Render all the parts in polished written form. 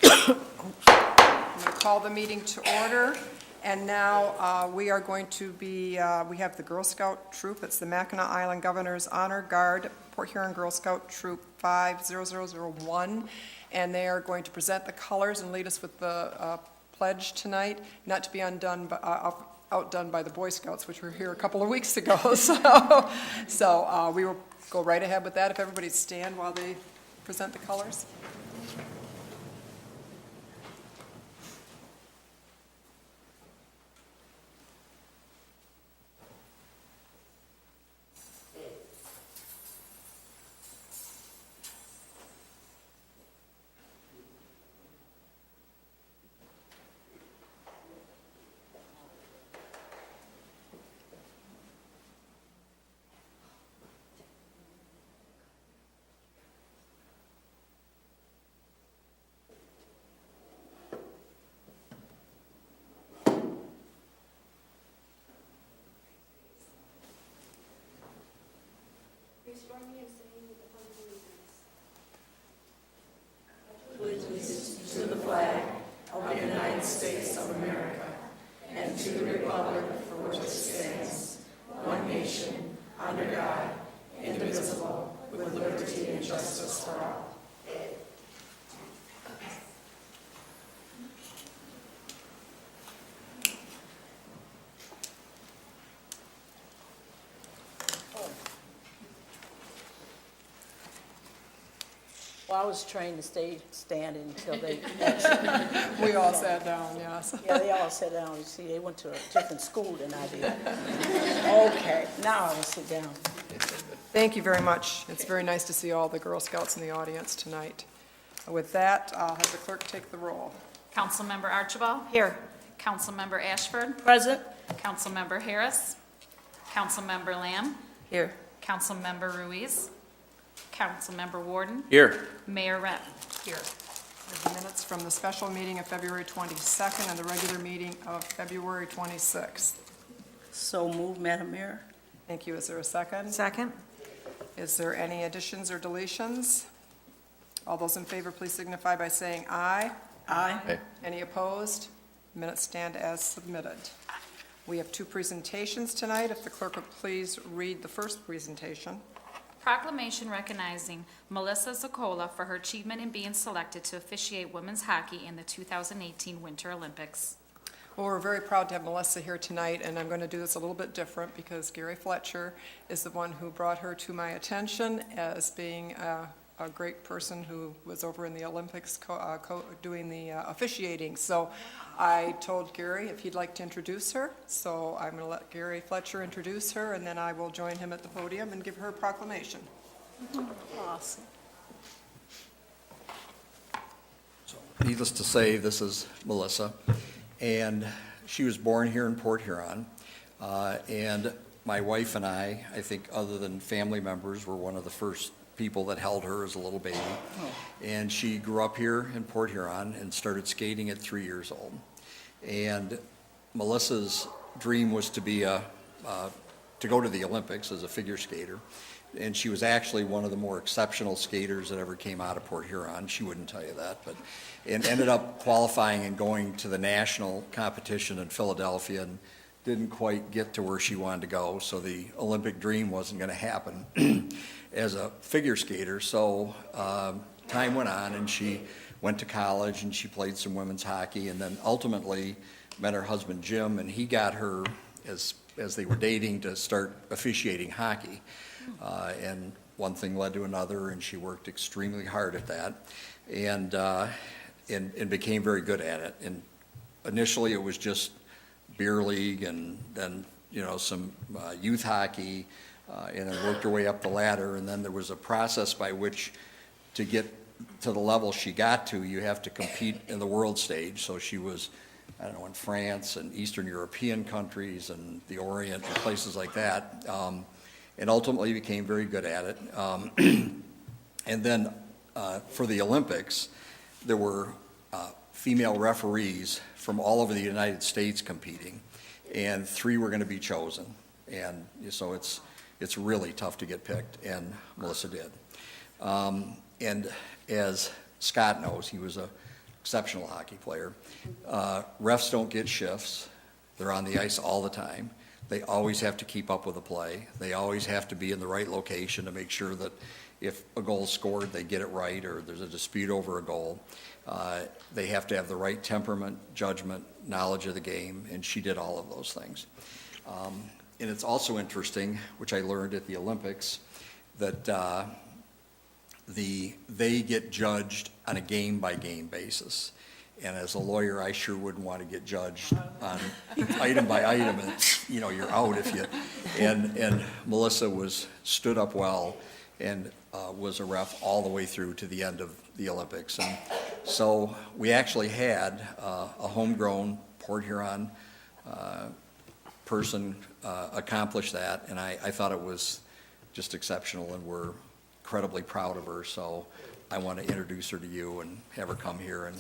I'm going to call the meeting to order, and now we are going to be, we have the Girl Scout troop. It's the Mackinac Island Governor's Honor Guard, Port Huron Girl Scout Troop 50001, and they are going to present the colors and lead us with the pledge tonight, not to be outdone by the Boy Scouts, which were here a couple of weeks ago. So we will go right ahead with that. If everybody stand while they present the colors. Please join me in singing the Pledge of Allegiance. Well, I was trained to stay standing until they, We all sat down, yes. yeah, they all sat down. You see, they went to a different school than I did. Okay, now I will sit down. Thank you very much. It's very nice to see all the Girl Scouts in the audience tonight. With that, I'll have the clerk take the roll. Councilmember Archibald. Here. Councilmember Ashford. Present. Councilmember Harris. Councilmember Lamb. Here. Councilmember Ruiz. Councilmember Warden. Here. Mayor Rep. Here. The minutes from the special meeting of February 22nd and the regular meeting of February 26th. So move, Madam Mayor. Thank you. Is there a second? Second. Is there any additions or deletions? All those in favor, please signify by saying aye. Aye. Any opposed? Minutes stand as submitted. We have two presentations tonight. If the clerk would please read the first presentation. Proclamation recognizing Melissa Zakola for her achievement in being selected to officiate women's hockey in the 2018 Winter Olympics. Well, we're very proud to have Melissa here tonight, and I'm going to do this a little bit different because Gary Fletcher is the one who brought her to my attention as being a great person who was over in the Olympics doing the officiating. So I told Gary if he'd like to introduce her. So I'm going to let Gary Fletcher introduce her, and then I will join him at the podium and give her a proclamation. Awesome. So, needless to say, this is Melissa, and she was born here in Port Huron. And my wife and I think other than family members, were one of the first people that held her as a little baby. And she grew up here in Port Huron and started skating at 3 years old. And Melissa's dream was to be to go to the Olympics as a figure skater. And she was actually one of the more exceptional skaters that ever came out of Port Huron. She wouldn't tell you that, but and ended up qualifying and going to the national competition in Philadelphia and didn't quite get to where she wanted to go. So the Olympic dream wasn't going to happen as a figure skater. So time went on, and she went to college and she played some women's hockey, and then ultimately met her husband Jim, and he got her as they were dating to start officiating hockey. And one thing led to another, and she worked extremely hard at that, and became very good at it. And initially it was just beer league, and then some youth hockey, and then worked her way up the ladder. And then there was a process by which to get to the level she got to, you have to compete in the world stage. So she was, in France and Eastern European countries and the Orient and places like that, and ultimately became very good at it. And then for the Olympics, there were female referees from all over the United States competing, and 3 were going to be chosen. And so it's really tough to get picked, and Melissa did. And as Scott knows, he was a exceptional hockey player. Refs don't get shifts. They're on the ice all the time. They always have to keep up with the play. They always have to be in the right location to make sure that if a goal's scored, they get it right, or there's a dispute over a goal. They have to have the right temperament, judgment, knowledge of the game, and she did all of those things. And it's also interesting, which I learned at the Olympics, that they get judged on a game-by-game basis. And as a lawyer, I sure wouldn't want to get judged on item by item, and, you know, you're out if you, and Melissa stood up well and was a ref all the way through to the end of the Olympics. And so we actually had a homegrown Port Huron person accomplish that, and I thought it was just exceptional, and we're incredibly proud of her. So I want to introduce her to you and have her come here, and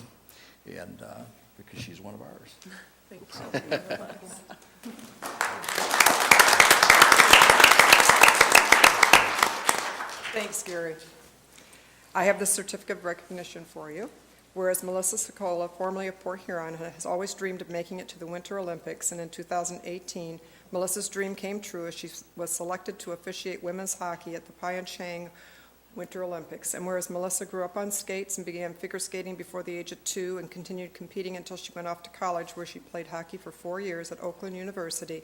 because she's one of ours. Thank you so much. Thanks, Gary. I have the certificate of recognition for you. Whereas Melissa Sokola, formerly of Port Huron, has always dreamed of making it to the Winter Olympics, and in 2018, Melissa's dream came true as she was selected to officiate women's hockey at the Pyeongchang Winter Olympics. And whereas Melissa grew up on skates and began figure skating before the age of 2 and continued competing until she went off to college, where she played hockey for 4 years at Oakland University.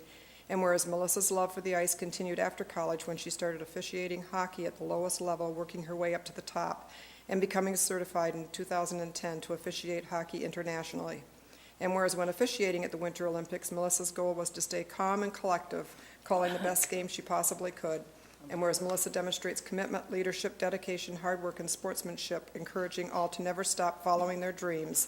And whereas Melissa's love for the ice continued after college when she started officiating hockey at the lowest level, working her way up to the top, and becoming certified in 2010 to officiate hockey internationally. And whereas when officiating at the Winter Olympics, Melissa's goal was to stay calm and collective, calling the best game she possibly could. And whereas Melissa demonstrates commitment, leadership, dedication, hard work, and sportsmanship, encouraging all to never stop following their dreams.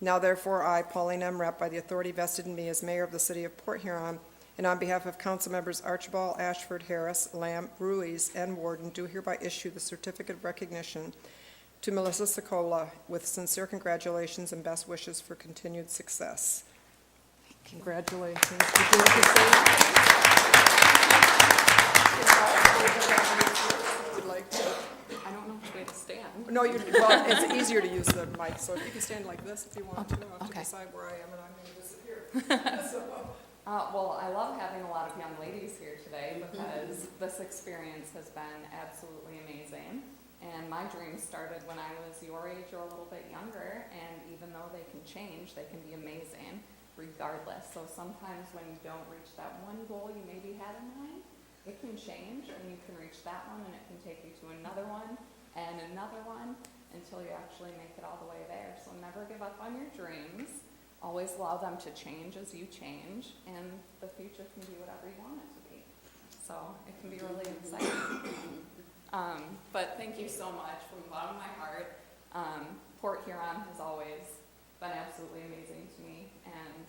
Now therefore I, Pauline M. Rep, by the authority vested in me as mayor of the city of Port Huron, and on behalf of council members Archibald, Ashford, Harris, Lamb, Ruiz, and Warden, do hereby issue the certificate of recognition to Melissa Sokola with sincere congratulations and best wishes for continued success. Congratulations. Would you like to say? Would like to. I don't know which way to stand. No, well, it's easier to use the mic, so you can stand like this if you want to. I'll have to Okay. decide where I am, and I'm going to visit here. So, Well, I love having a lot of young ladies here today because this experience has been absolutely amazing. And my dream started when I was your age or a little bit younger, and even though they can change, they can be amazing regardless. So sometimes when you don't reach that one goal you maybe had in mind, it can change, and you can reach that one, and it can take you to another one and another one until you actually make it all the way there. So never give up on your dreams. Always allow them to change as you change, and the future can be whatever you want it to be. So it can be really exciting. But thank you so much from the bottom of my heart. Port Huron has always been absolutely amazing to me, and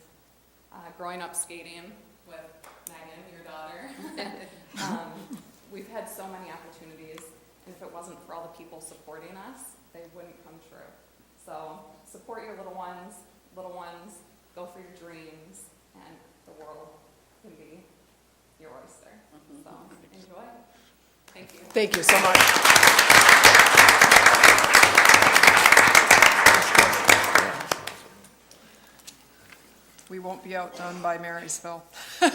growing up skating with Megan, your daughter, we've had so many opportunities, and if it wasn't for all the people supporting us, they wouldn't come true. So support your little ones, go for your dreams, and the world can be your oyster. So enjoy. Thank you. thank you so much. We won't be outdone by Marysville. He's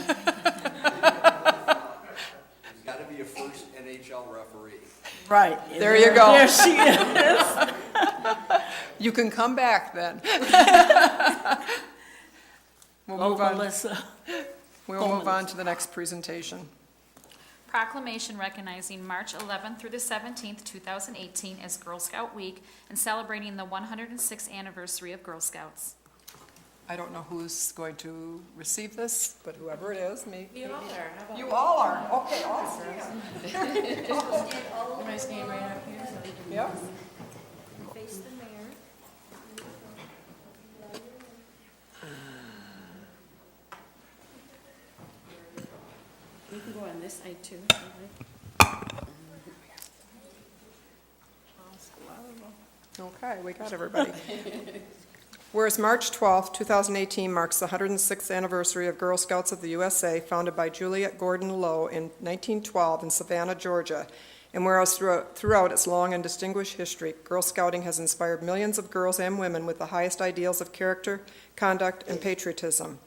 got to be a first NHL referee. Right. There you go. There she is. You can come back then. We'll Oh, move on. Melissa. We'll move on to the next presentation. Proclamation recognizing March 11th through the 17th, 2018 as Girl Scout Week and celebrating the 106th anniversary of Girl Scouts. I don't know who's going to receive this, but whoever it is, me. You all are. How about You all are. Okay, I'll stand. Am I staying right up here so we can? Yep. Face the mayor. You can go on this side too. Okay, we got everybody. Whereas March 12th, 2018 marks the 106th anniversary of Girl Scouts of the USA, founded by Juliet Gordon Lowe in 1912 in Savannah, Georgia. And whereas throughout its long and distinguished history, Girl Scouting has inspired millions of girls and women with the highest ideals of character, conduct, and patriotism.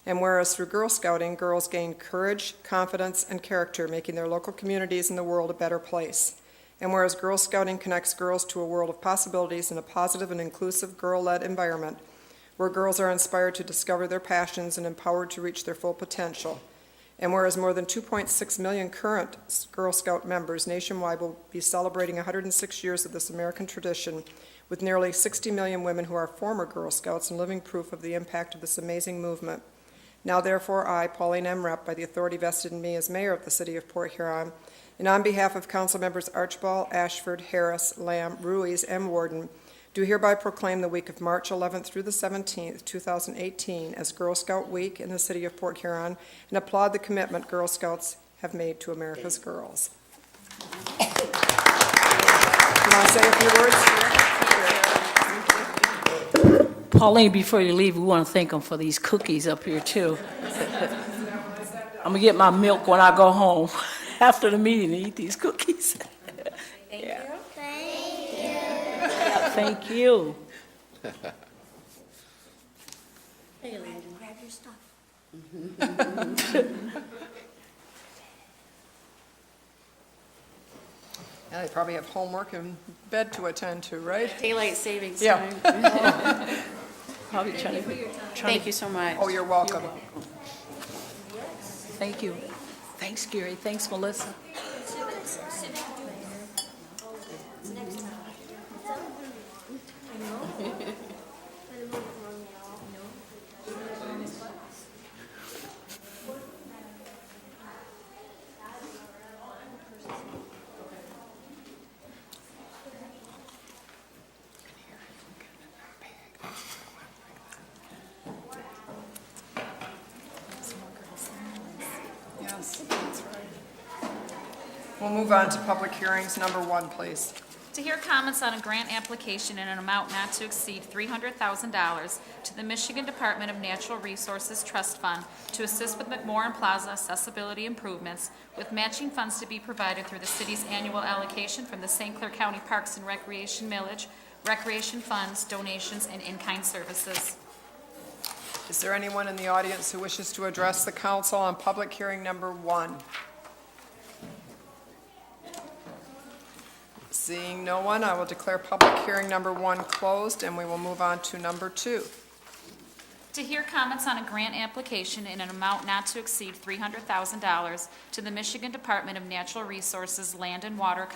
And whereas through Girl Scouting, girls gain courage, confidence, and character, making their local communities and the world a better place. And whereas Girl Scouting connects girls to a world of possibilities in a positive and inclusive girl-led environment, where girls are inspired to discover their passions and empowered to reach their full potential. And whereas more than 2.6 million current Girl Scout members nationwide will be celebrating 106 years of this American tradition, with nearly 60 million women who are former Girl Scouts and living proof of the impact of this amazing movement. Now therefore I, Pauline M. Repp, by the authority vested in me as mayor of the city of Port Huron, and on behalf of council members Archibald, Ashford, Harris, Lamb, Ruiz, and Warden, do hereby proclaim the week of March 11th through the 17th, 2018 as Girl Scout Week in the city of Port Huron and applaud the commitment Girl Scouts have made to America's girls. You want to say a few words? Pauline, before you leave, we want to thank them for these cookies up here, too. I'm going to get my milk when I go home after the meeting and eat these cookies. Thank you. Thank you. Hey, Landon, grab your stuff. Yeah, they probably have homework and bed to attend to, right? Daylight savings Yeah. time. Probably trying to. Thank you so much. Oh, you're welcome. Thank you. Thanks, Gary. Thanks, Melissa. Yes, that's right. We'll move on to public hearings. Number 1, please. To hear comments on a grant application in an amount not to exceed $300,000 to the Michigan Department of Natural Resources Trust Fund to assist with McMorran Plaza accessibility improvements, with matching funds to be provided through the city's annual allocation from the St. Clair County Parks and Recreation Millage, recreation funds, donations, and in-kind services. Is there anyone in the audience who wishes to address the council on public hearing number 1? Seeing no one, I will declare public hearing number 1 closed, and we will move on to number 2. To hear comments on a grant application in an amount not to exceed $300,000 to the Michigan Department of Natural Resources Land and Water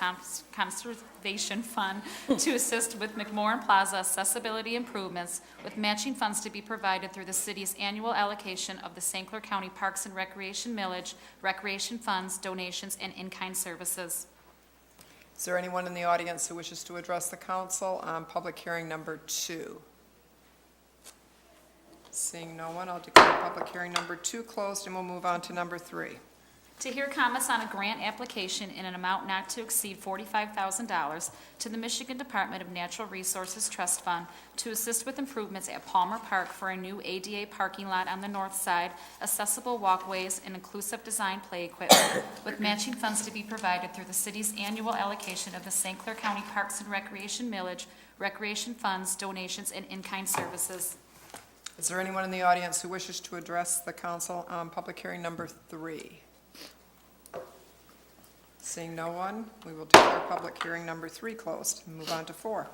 Conservation Fund to assist with McMorran Plaza accessibility improvements, with matching funds to be provided through the city's annual allocation of the St. Clair County Parks and Recreation Millage, recreation funds, donations, and in-kind services. Is there anyone in the audience who wishes to address the council on public hearing number 2? Seeing no one, I'll declare public hearing number 2 closed, and we'll move on to number 3. To hear comments on a grant application in an amount not to exceed $45,000 to the Michigan Department of Natural Resources Trust Fund to assist with improvements at Palmer Park for a new ADA parking lot on the north side, accessible walkways, and inclusive design play equipment, with matching funds to be provided through the city's annual allocation of the St. Clair County Parks and Recreation Millage, recreation funds, donations, and in-kind services. Is there anyone in the audience who wishes to address the council on public hearing number 3? Seeing no one, we will declare public hearing number 3 closed and move on to 4.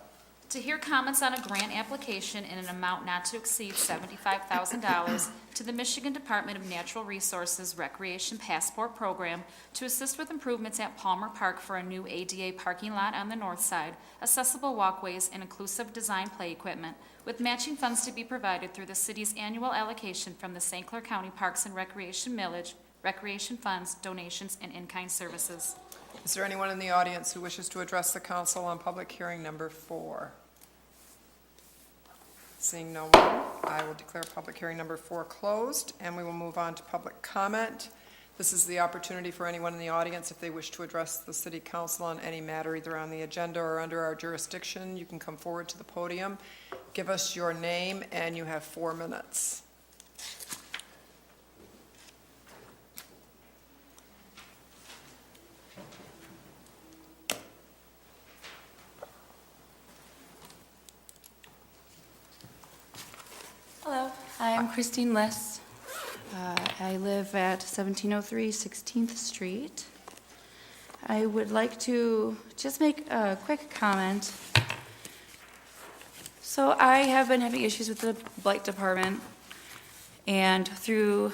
To hear comments on a grant application in an amount not to exceed $75,000 to the Michigan Department of Natural Resources Recreation Passport Program to assist with improvements at Palmer Park for a new ADA parking lot on the north side, accessible walkways, and inclusive design play equipment, with matching funds to be provided through the city's annual allocation from the St. Clair County Parks and Recreation Millage, recreation funds, donations, and in-kind services. Is there anyone in the audience who wishes to address the council on public hearing number 4? Seeing no one, I will declare public hearing number 4 closed, and we will move on to public comment. This is the opportunity for anyone in the audience, if they wish to address the city council on any matter either on the agenda or under our jurisdiction. You can come forward to the podium, give us your name, and you have 4 minutes. Hi, I'm Christine Liss. I live at 1703 16th Street. I would like to just make a quick comment. So I have been having issues with the Blight Department, and through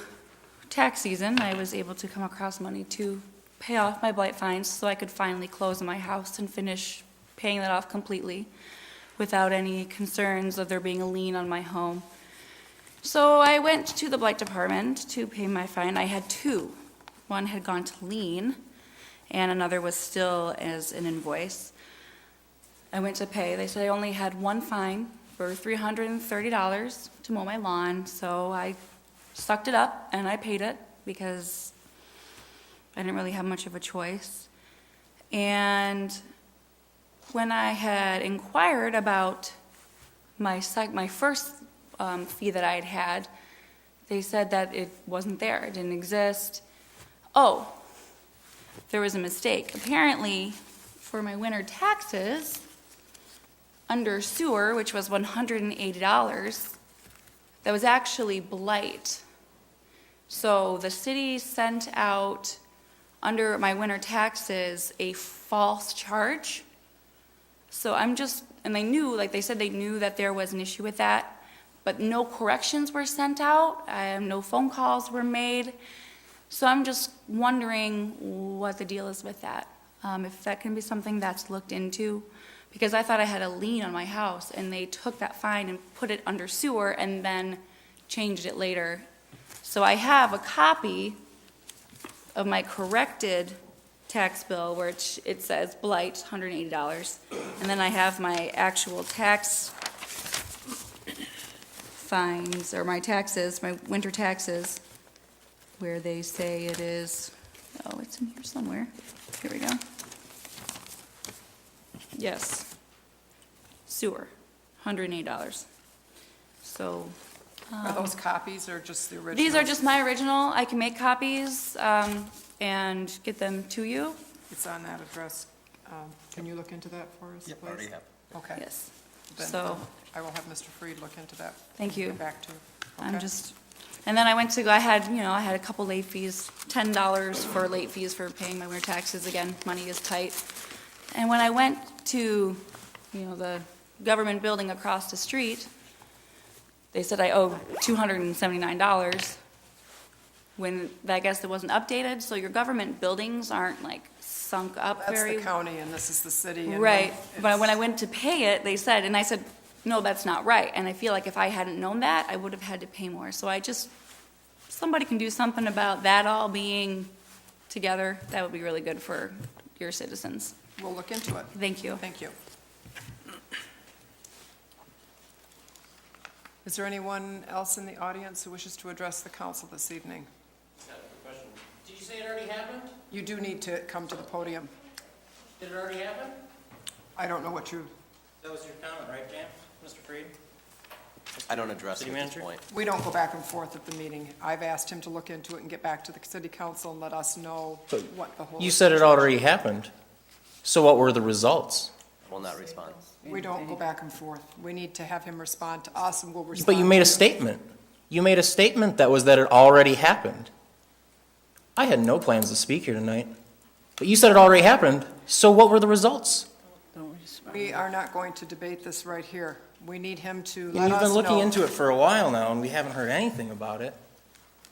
tax season, I was able to come across money to pay off my blight fines so I could finally close on my house and finish paying that off completely without any concerns of there being a lien on my home. So I went to the Blight Department to pay my fine. I had two. One had gone to lien, and another was still as an invoice. I went to pay. They said I only had one fine for $330 to mow my lawn, so I sucked it up and I paid it because I didn't really have much of a choice. And when I had inquired about my first fee that I had had, they said that it wasn't there, it didn't exist. Oh, there was a mistake. Apparently, for my winter taxes, under sewer, which was $180, that was actually blight. So the city sent out, under my winter taxes, a false charge. So I'm just, and they knew, like they said, they knew that there was an issue with that, but no corrections were sent out, no phone calls were made. So I'm just wondering what the deal is with that. If that can be something that's looked into, because I thought I had a lien on my house, and they took that fine and put it under sewer and then changed it later. So I have a copy of my corrected tax bill, which it says blight, $180. And then I have my actual tax fines, or my taxes, my winter taxes, where they say it is, oh, it's in here somewhere. Here we go. Yes. Sewer, $108. So, Are those copies or just the original? these are just my original. I can make copies and get them to you. It's on that address. Can you look into that for us, please? Yep, already have. Okay. Yes. Then So, I will have Mr. Freed look into that. thank you. Get back to you. I'm Okay. just, and then I went to, I had a couple late fees, $10 for late fees for paying my winter taxes. Again, money is tight. And when I went to, the government building across the street, they said I owe $279, when I guess it wasn't updated, so your government buildings aren't like sunk up That's very. the county and this is the city. and Right, but when I it's- went to pay it, they said, and I said, no, that's not right, and I feel like if I hadn't known that, I would have had to pay more, so somebody can do something about that all being together, that would be really good for your citizens. We'll look into it. Thank you. Thank you. Is there anyone else in the audience who wishes to address the council this evening? Question. Did you say it already happened? You do need to come to the podium. Did it already happen? I don't know what you, That was your comment, right, Jan? Mr. Freed? I don't address it City at this manager? point. we don't go back and forth at the meeting. I've asked him to look into it and get back to the city council and let us know what the whole. You said it already happened. So what were the results? I will not respond. We don't go back and forth. We need to have him respond to us and we'll respond. But you made a to him. statement. You made a statement that was that it already happened. I had no plans to speak here tonight, but you said it already happened. So what were the results? We are not going to debate this right here. We need him to And let us know. you've been looking into it for a while now, and we haven't heard anything about it.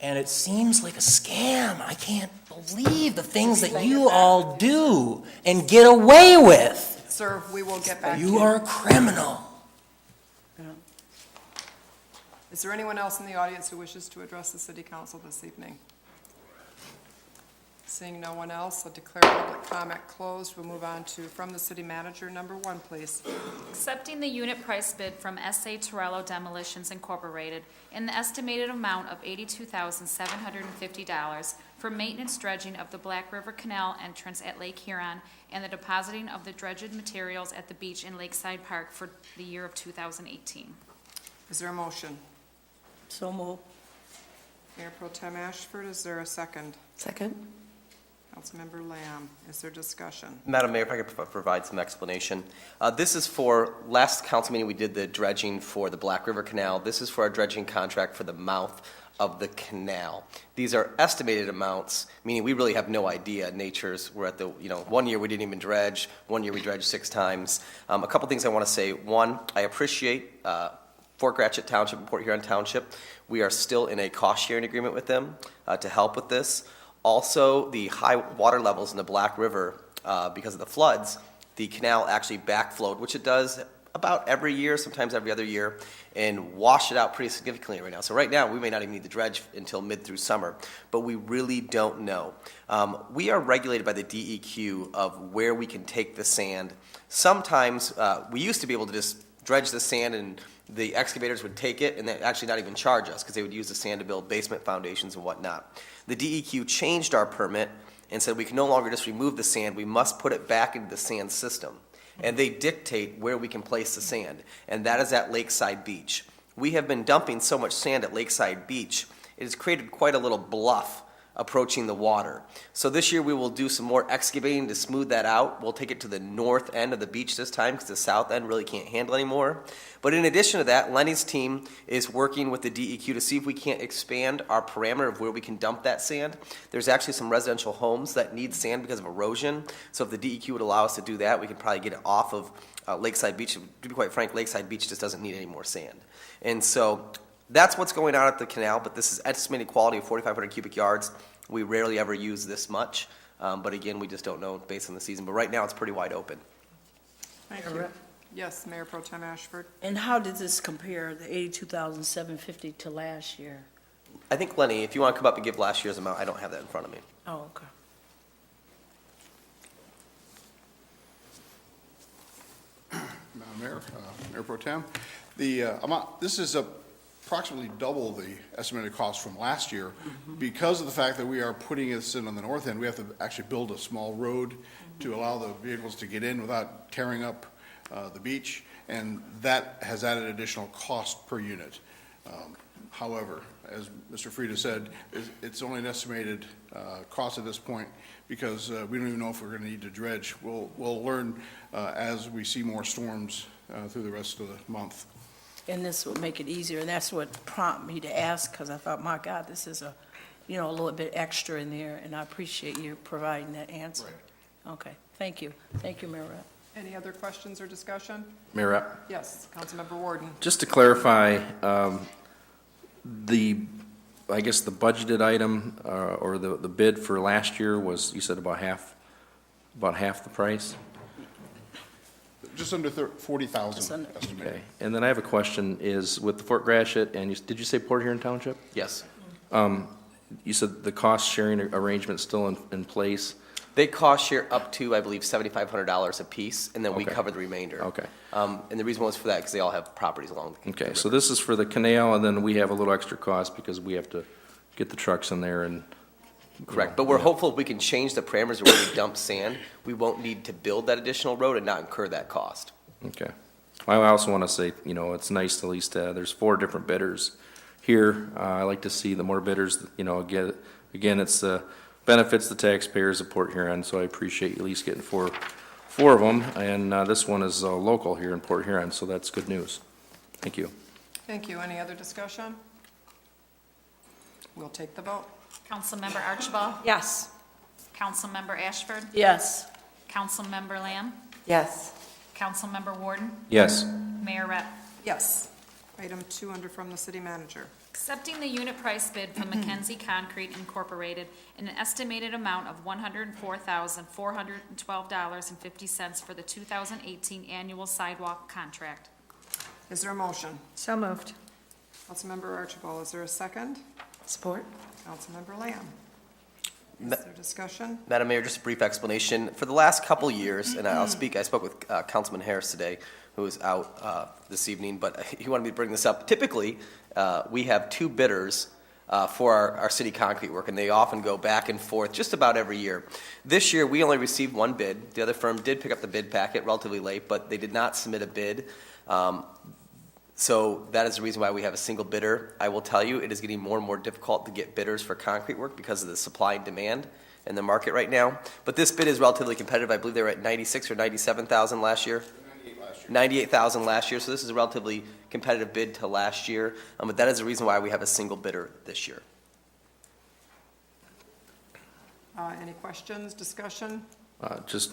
And it seems like a scam. I can't believe the things that you all do and get away with. Sir, we will get back to You are a criminal. Is there anyone else in the audience who wishes to address the city council this evening? Seeing no one else, I'll declare public comment closed. We'll move on to, from the city manager, number 1, please. Accepting the unit price bid from S.A. Torello Demolitions Incorporated in the estimated amount of $82,750 for maintenance dredging of the Black River Canal entrance at Lake Huron and the depositing of the dredged materials at the beach in Lakeside Park for the year of 2018. Is there a motion? So move. Mayor Pro Tem Ashford, is there a second? Second? Councilmember Lamb, is there discussion? Madam Mayor, if I could provide some explanation. This is for, last council meeting, we did the dredging for the Black River Canal. This is for our dredging contract for the mouth of the canal. These are estimated amounts, meaning we really have no idea. We're at the, 1 year we didn't even dredge, 1 year we dredged 6 times. A couple things I want to say. One, I appreciate Fort Gratiot Township and Port Huron Township. We are still in a cost-sharing agreement with them to help with this. Also, the high water levels in the Black River, because of the floods, the canal actually backflowed, which it does about every year, sometimes every other year, and washed it out pretty significantly right now. So right now, we may not even need to dredge until mid through summer, but we really don't know. We are regulated by the DEQ of where we can take the sand. Sometimes, we used to be able to just dredge the sand and the excavators would take it and then actually not even charge us because they would use the sand to build basement foundations and whatnot. The DEQ changed our permit and said we can no longer just remove the sand, we must put it back into the sand system. And they dictate where we can place the sand, and that is at Lakeside Beach. We have been dumping so much sand at Lakeside Beach, it has created quite a little bluff approaching the water. So this year we will do some more excavating to smooth that out. We'll take it to the north end of the beach this time because the south end really can't handle anymore. But in addition to that, Lenny's team is working with the DEQ to see if we can't expand our parameter of where we can dump that sand. There's actually some residential homes that need sand because of erosion. So if the DEQ would allow us to do that, we could probably get it off of Lakeside Beach. To be quite frank, Lakeside Beach just doesn't need any more sand. And so that's what's going on at the canal, but this is estimated quality of 4,500 cubic yards. We rarely ever use this much, but again, we just don't know based on the season. But right now, it's pretty wide open. Thank you. Yes, Mayor Pro Tem Ashford. And how did this compare, the $82,750 to last year? I think, Lenny, if you want to come up and give last year's amount, I don't have that in front of me. Oh, okay. Madam Mayor, Mayor Pro Tem, the amount, this is approximately double the estimated cost from last year. Because of the fact that we are putting this in on the north end, we have to actually build a small road to allow the vehicles to get in without tearing up the beach, and that has added additional cost per unit. However, as Mr. Frieda said, it's only an estimated cost at this point because we don't even know if we're going to need to dredge. We'll learn as we see more storms through the rest of the month. And this would make it easier, and that's what prompted me to ask, because I thought, my God, this is a little bit extra in there, and I appreciate you providing that answer. Right. Okay, thank you. Thank you, Mayor Rep. Any other questions or discussion? Mayor Rep, Yes, Councilmember Warden. just to clarify, I guess the budgeted item, or the bid for last year was, you said about half the price? Just under Just 40,000 under. estimated. Okay, and then I have a question, is with the Fort Gratiot, and did you say Port Huron Township? Yes. You said the cost sharing arrangement's still in place? They cost share up to, I believe, $7,500 a piece, and then we Okay. cover the remainder. Okay. And the reason was for that, because they all have properties along the Okay, river. so this is for the canal, and then we have a little extra cost because we have to get the trucks in there and. Correct, but we're hopeful if we can change the parameters of where we dump sand, we won't need to build that additional road and not incur that cost. Okay. I also want to say, it's nice at least, there's 4 different bidders here. I like to see the more bidders, again, it's benefits the taxpayers of Port Huron, so I appreciate you at least getting four of them. And this one is local here in Port Huron, so that's good news. Thank you. Thank you. Any other discussion? We'll take the vote. Councilmember Archibald? Yes. Councilmember Ashford? Yes. Councilmember Lamb? Yes. Councilmember Warden? Yes. Mayor Rep. Yes. Item 2 under from the city manager. Accepting the unit price bid from Mackenzie Concrete Incorporated in an estimated amount of $104,412.50 for the 2018 annual sidewalk contract. Is there a motion? So moved. Councilmember Archibald, is there a second? Support. Councilmember Lamb. Is Ma- there discussion? Madam Mayor, just a brief explanation. For the last couple years, and I spoke with Councilman Harris today, who is out this evening, but he wanted me to bring this up. Typically, we have 2 bidders for our city concrete work, and they often go back and forth just about every year. This year, we only received 1 bid. The other firm did pick up the bid packet relatively late, but they did not submit a bid. So that is the reason why we have a single bidder. I will tell you, it is getting more and more difficult to get bidders for concrete work because of the supply and demand. in the market right now. But this bid is relatively competitive. I believe they were at 96 or 97,000 last year. 98,000 last year, so this is a relatively competitive bid to last year. But that is the reason why we have a single bidder this year. Any questions, discussion? Just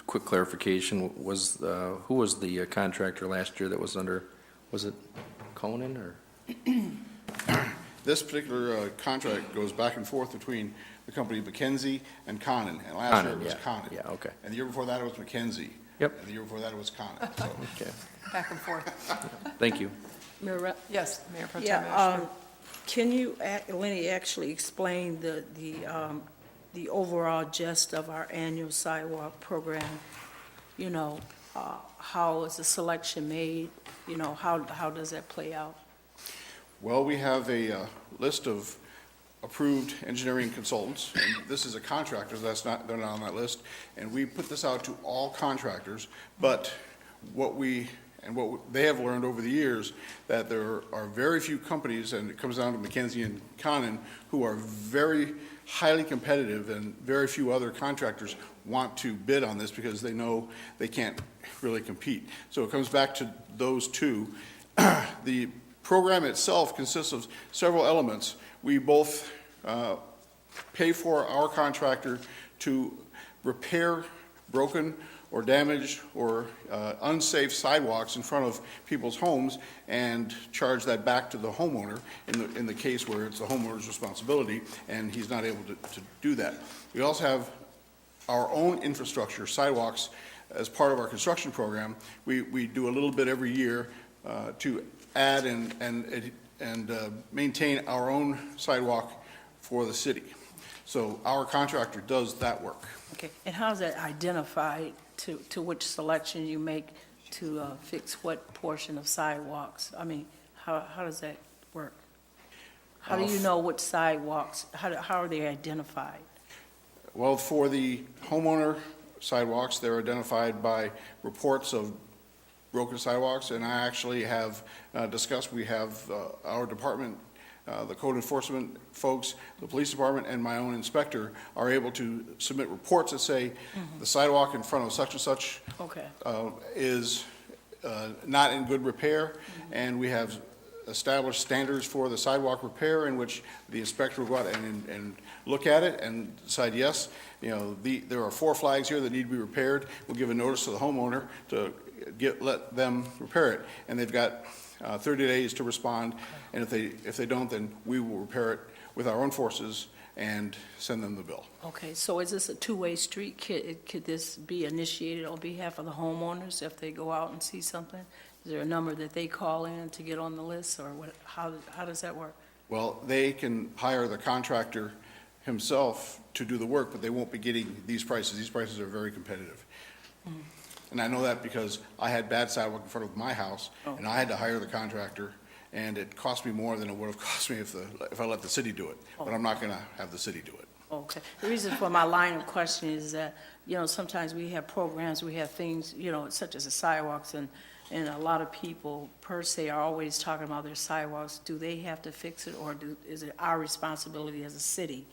quick clarification, who was the contractor last year that was under, was it Conan or? This particular contract goes back and forth between the company McKenzie and Conan, and last year it was Conan. Yeah, okay. And the year before that it was McKenzie. Yep. And the year before that it was Conan, so. Okay, Back and forth. thank you. Mayor, Yes, Mayor Pro Tem yeah, Ashford. can you, Lenny, actually explain the overall gist of our annual sidewalk program? You know, how is the selection made? You know, how does that play out? Well, we have a list of approved engineering consultants, and this is a contractor, they're not on that list, and we put this out to all contractors, but what they have learned over the years, that there are very few companies, and it comes down to McKenzie and Conan, who are very highly competitive, and very few other contractors want to bid on this because they know they can't really compete. So it comes back to those two. The program itself consists of several elements. We both pay for our contractor to repair broken or damaged or unsafe sidewalks in front of people's homes and charge that back to the homeowner in the case where it's the homeowner's responsibility and he's not able to do that. We also have our own infrastructure, sidewalks, as part of our construction program. We do a little bit every year to add and maintain our own sidewalk for the city. So our contractor does that work. Okay, and how's that identified to which selection you make to fix what portion of sidewalks? I mean, how does that work? How do you know what sidewalks, how are they identified? Well, for the homeowner sidewalks, they're identified by reports of broken sidewalks, and I actually have discussed, we have our department, the code enforcement folks, the police department, and my own inspector are able to submit reports that say the sidewalk in front of such and such Okay, is not in good repair, and we have established standards for the sidewalk repair in which the inspector will go out and look at it and decide, yes, you know, there are 4 flags here that need to be repaired. We'll give a notice to the homeowner to let them repair it, and they've got 30 days to respond, and if they don't, then we will repair it with our own forces and send them the bill. okay, so is this a two-way street? Could this be initiated on behalf of the homeowners if they go out and see something? Is there a number that they call in to get on the list, or what, how does that work? Well, they can hire the contractor himself to do the work, but they won't be getting these prices. These prices are very competitive. And I know that because I had bad sidewalk in front of my house, and I had to hire the contractor, and it cost me more than it would have cost me if I let the city do it. But I'm not going to have the city do it. Okay. The reason for my line of questioning is that, you know, sometimes we have programs, we have things, you know, such as the sidewalks, and a lot of people per se are always talking about their sidewalks. Do they have to fix it, or is it our responsibility as a city?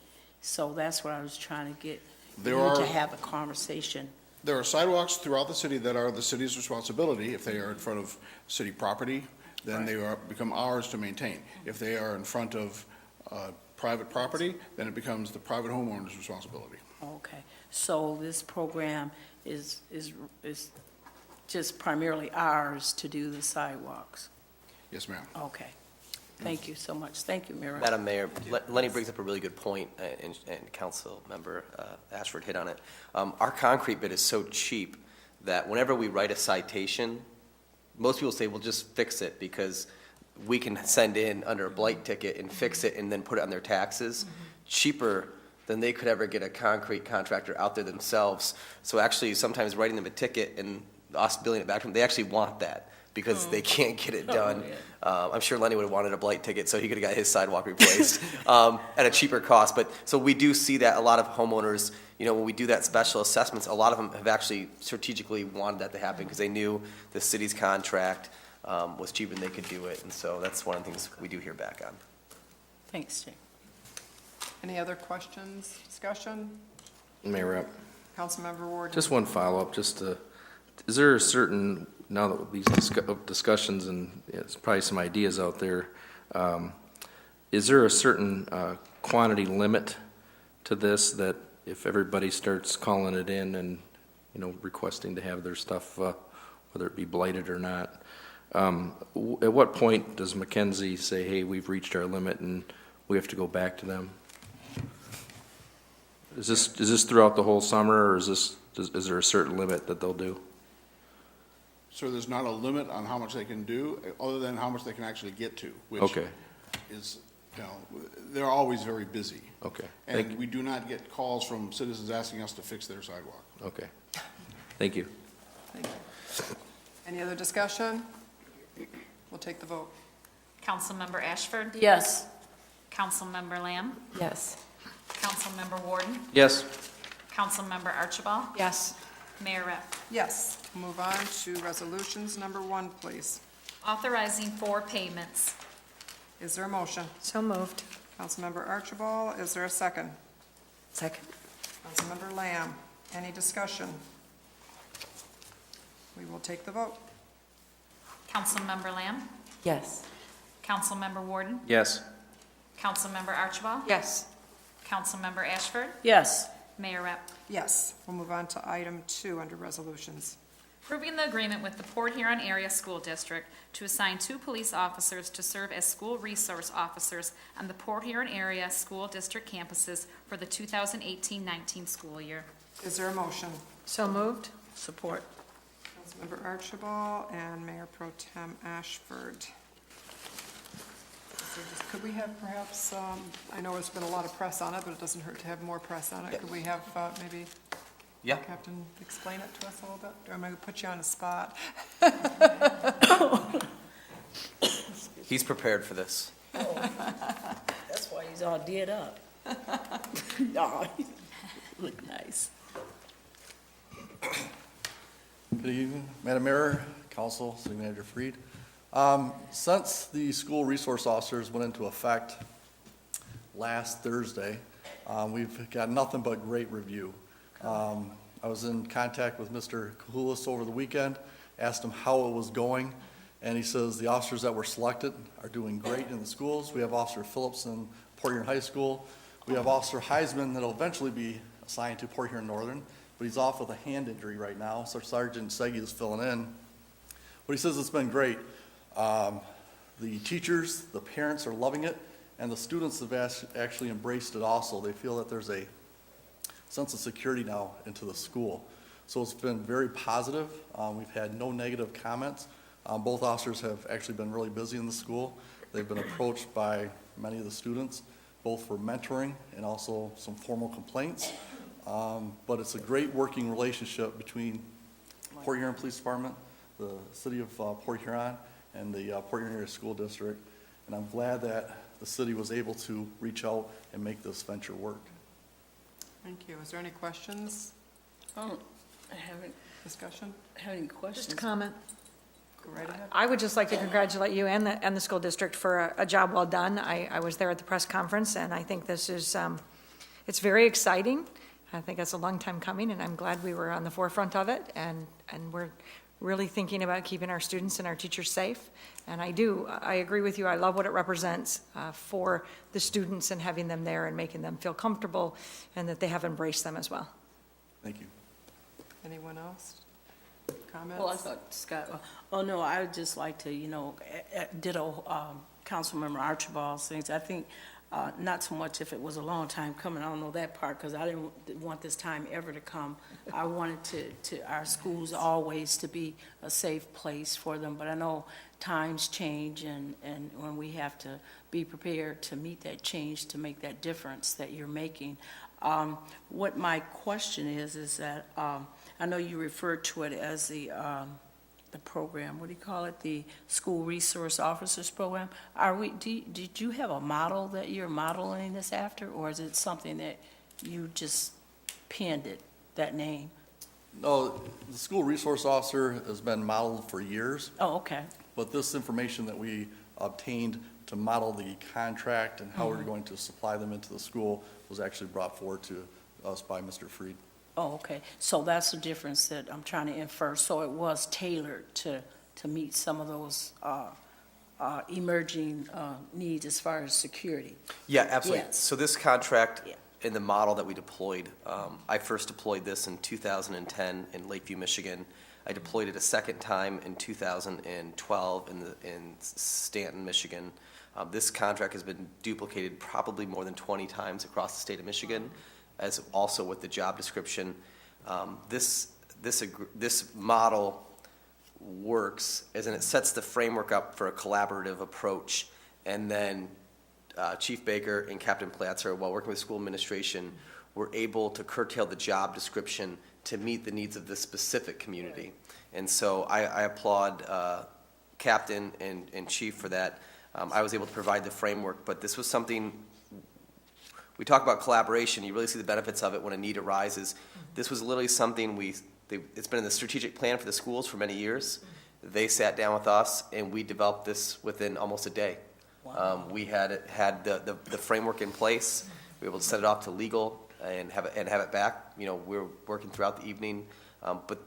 So that's what I was trying to get, you to have a conversation. There are sidewalks throughout the city that are the city's responsibility. If they are in front of city property, then they become ours to maintain. If they are in front of private property, then it becomes the private homeowner's responsibility. Okay. So this program is just primarily ours to do the sidewalks? Yes, ma'am. Okay. Thank you so much. Thank you, Mayor. Madam Mayor, Lenny brings up a really good point, and Council Member Ashford hit on it. Our concrete bid is so cheap that whenever we write a citation, most people say, well, just fix it, because we can send in under a blight ticket and fix it and then put it on their taxes, cheaper than they could ever get a concrete contractor out there themselves. So actually, sometimes writing them a ticket and us billing it back to them, they actually want that, because they can't get it done. I'm sure Lenny would have wanted a blight ticket so he could have got his sidewalk replaced at a cheaper cost. But so we do see that a lot of homeowners, you know, when we do that special assessments, a lot of them have actually strategically wanted that to happen because they knew the city's contract was cheaper and they could do it. And so that's one of the things we do hear back on. Thanks, Jay. Any other questions, discussion? Mayor Rep, Councilmember Ward? just one follow-up, is there a certain, now that these discussions and it's probably some ideas out there, is there a certain quantity limit to this that if everybody starts calling it in and, requesting to have their stuff, whether it be blighted or not, at what point does Mackenzie say, hey, we've reached our limit and we have to go back to them? Is this throughout the whole summer, or is there a certain limit that they'll do? So there's not a limit on how much they can do, other than how much they can actually get to, which Okay, is, they're always very busy. okay, thank And you, we do not get calls from citizens asking us to fix their sidewalk. okay, thank you. Thank you. Any other discussion? We'll take the vote. Councilmember Ashford? Yes. Councilmember Lamb? Yes. Councilmember Warden? Yes, Councilmember Archibald? Yes. Mayor Rep. Yes, move on to resolutions. Number 1, please. Authorizing 4 payments. Is there a motion? So moved. Councilmember Archibald, is there a second? Second. Councilmember Lamb, any discussion? We will take the vote. Councilmember Lamb? Yes. Councilmember Warden? yes, Councilmember Archibald? Yes. Councilmember Ashford? Yes. Mayor Rep. Yes, we'll move on to item 2 under resolutions. Approving the agreement with the Port Huron Area School District to assign 2 police officers to serve as school resource officers on the Port Huron Area School District campuses for the 2018-19 school year. Is there a motion? So moved. Support. Councilmember Archibald and Mayor Pro Tem Ashford. Could we have perhaps, I know there's been a lot of press on it, but it doesn't hurt to have more press on it. Could we have maybe Yeah. Captain explain it to us a little bit? Or am I going to put you on the spot? He's prepared for this. That's why he's all did up. No, he look nice. Good evening, Madam Mayor, Council, City Manager Freed. Since the school resource officers went into effect last Thursday, we've got nothing but great review. I was in contact with Mr. Kahulis over the weekend, asked him how it was going, and he says the officers that were selected are doing great in the schools. We have Officer Phillips in Port Huron High School. We have Officer Heisman that'll eventually be assigned to Port Huron Northern, but he's off with a hand injury right now, so Sergeant Segi is filling in. But he says it's been great. The teachers, the parents are loving it, and the students have actually embraced it also. They feel that there's a sense of security now into the school. So it's been very positive. We've had no negative comments. Both officers have actually been really busy in the school. They've been approached by many of the students, both for mentoring and also some formal complaints. But it's a great working relationship between Port Huron Police Department, the city of Port Huron, and the Port Huron Area School District. And I'm glad that the city was able to reach out and make this venture work. Thank you. Is there any questions, Oh, I haven't discussion? had any questions. Just a comment. Go right ahead. I would just like to congratulate you and the school district for a job well done. I was there at the press conference, and I think this is, it's very exciting. I think that's a long time coming, and I'm glad we were on the forefront of it, and we're really thinking about keeping our students and our teachers safe. And I agree with you. I love what it represents for the students and having them there and making them feel comfortable, and that they have embraced them as well. Thank you. Anyone else? Comments? Well, I thought Scott, oh, no, I would just like to, ditto Councilmember Archibald's things. I think not so much if it was a long time coming, I don't know that part, because I didn't want this time ever to come. I wanted our schools always to be a safe place for them, but I know times change, and when we have to be prepared to meet that change, to make that difference that you're making. What my question is that, I know you referred to it as the program, what do you call it, the School Resource Officers Program. Did you have a model that you're modeling this after, or is it something that you just pinned it, that name? No, the school resource officer has been modeled for years, Oh, okay, but this information that we obtained to model the contract and how we're going to supply them into the school was actually brought forward to us by Mr. Freed. Oh, okay. So that's the difference that I'm trying to infer. So it was tailored to meet some of those emerging needs as far as security. Yeah, absolutely. Yes. So this contract, Yeah. in the model that we deployed, I first deployed this in 2010 in Lakeview, Michigan. I deployed it a second time in 2012 in Stanton, Michigan. This contract has been duplicated probably more than 20 times across the state of Michigan, as also with the job description. This model works as in it sets the framework up for a collaborative approach, and then Chief Baker and Captain Platzer, while working with school administration, were able to curtail the job description to meet the needs of this specific community. And so I applaud Captain and Chief for that. I was able to provide the framework, but this was something, we talk about collaboration, you really see the benefits of it when a need arises. This was literally something it's been in the strategic plan for the schools for many years. They sat down with us and we developed this within almost a day. We had the framework in place. We were able to send it off to legal and have it back. You know, we're working throughout the evening, but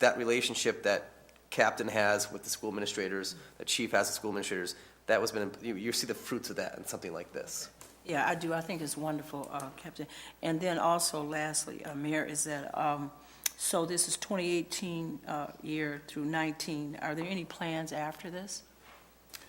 that relationship that Captain has with the school administrators, that Chief has with school administrators, that was you see the fruits of that in something like this. Yeah, I do. I think it's wonderful, Captain. And then also lastly, Mayor, is that, so this is 2018 year through 19. Are there any plans after this?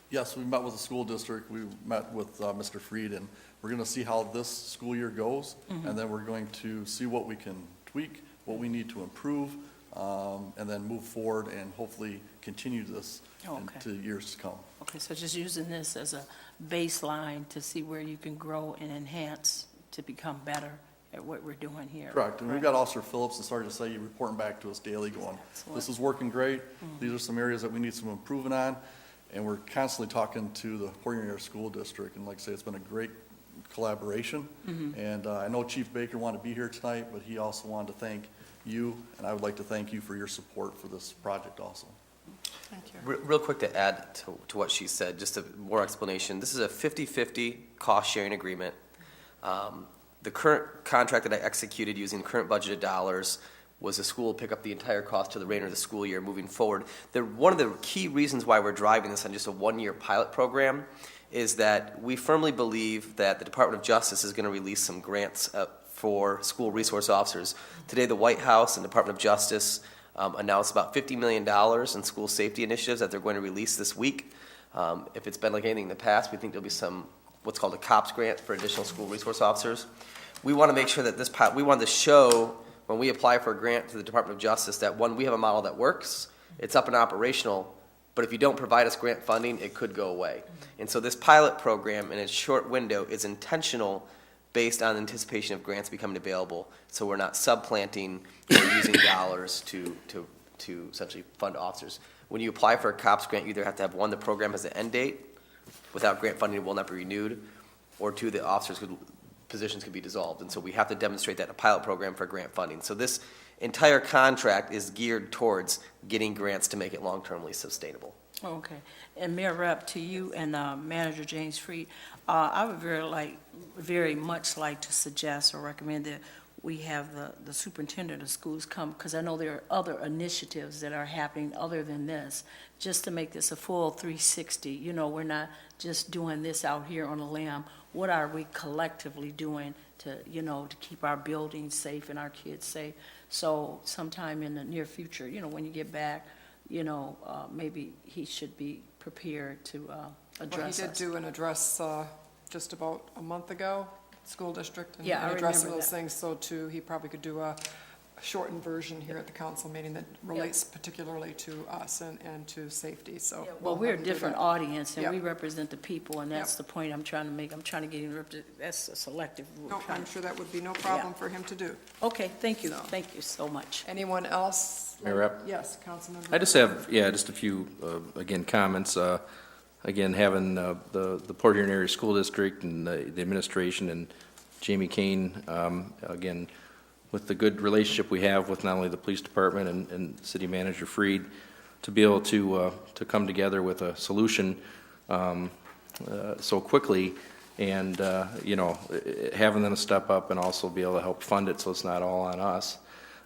Yes, we met with the school district, we met with Mr. Freed, and we're going to see how this school year goes, and then we're going to see what we can tweak, what we need to improve, and then move forward and hopefully continue this into years to come. Okay, so just using this as a baseline to see where you can grow and enhance to become better at what we're doing here. Correct, and we've got Officer Phillips and Sergeant Say reporting back to us daily going, this is working great, these are some areas that we need some improvement on, and we're constantly talking to the Port Huron Area School District, and like I say, it's been a great collaboration, and I know Chief Baker wanted to be here tonight, but he also wanted to thank you, and I would like to thank you for your support for this project also. Thank you. Real quick to add to what she said, just more explanation. This is a 50-50 cost-sharing agreement. The current contract that I executed using current budgeted dollars was the school will pick up the entire cost to the remainder of the school year moving forward. One of the key reasons why we're driving this on just a one-year pilot program is that we firmly believe that the Department of Justice is going to release some grants for school resource officers. Today, the White House and Department of Justice announced about $50 million in school safety initiatives that they're going to release this week. If it's been like anything in the past, we think there'll be some what's called a COPS grant for additional school resource officers. We want to make sure that we want to show when we apply for a grant to the Department of Justice that, one, we have a model that works, it's up and operational, but if you don't provide us grant funding, it could go away. And so this pilot program in its short window is intentional based on anticipation of grants becoming available, so we're not supplanting or using dollars to essentially fund officers. When you apply for a COPS grant, you either have to have, one, the program has an end date, without grant funding it will not be renewed, or two, the positions could be dissolved. And so we have to demonstrate that in a pilot program for grant funding. So this entire contract is geared towards getting grants to make it long-termly sustainable. Okay. And Mayor Rep, to you and Manager James Freed, I would very much like to suggest or recommend that we have the superintendent of schools come, because I know there are other initiatives that are happening other than this, just to make this a full 360. You know, we're not just doing this out here on a limb. What are we collectively doing to keep our buildings safe and our kids safe? So sometime in the near future, when you get back, maybe he should be prepared to address us. Well, he did do an address just about a month ago, school district, and Yeah, I addressing remember those that. things. So too, he probably could do a shortened version here at the council meeting that relates particularly to us and to safety, so. Well, we're a have him do different that. audience, and Yep. we represent the people, and that's Yep. the point I'm trying to make. I'm trying to get him, that's a selective rule. No, I'm sure that would be no problem for him to do. Okay, thank you. So. Thank you so much. Anyone else? Mayor Rep? Yes, Councilmember. I just have, just a few, again, comments. Again, having the Port Huron Area School District and the administration and Jamie Kane, again, with the good relationship we have with not only the police department and City Manager Freed, to be able to come together with a solution so quickly, and, having them step up and also be able to help fund it so it's not all on us,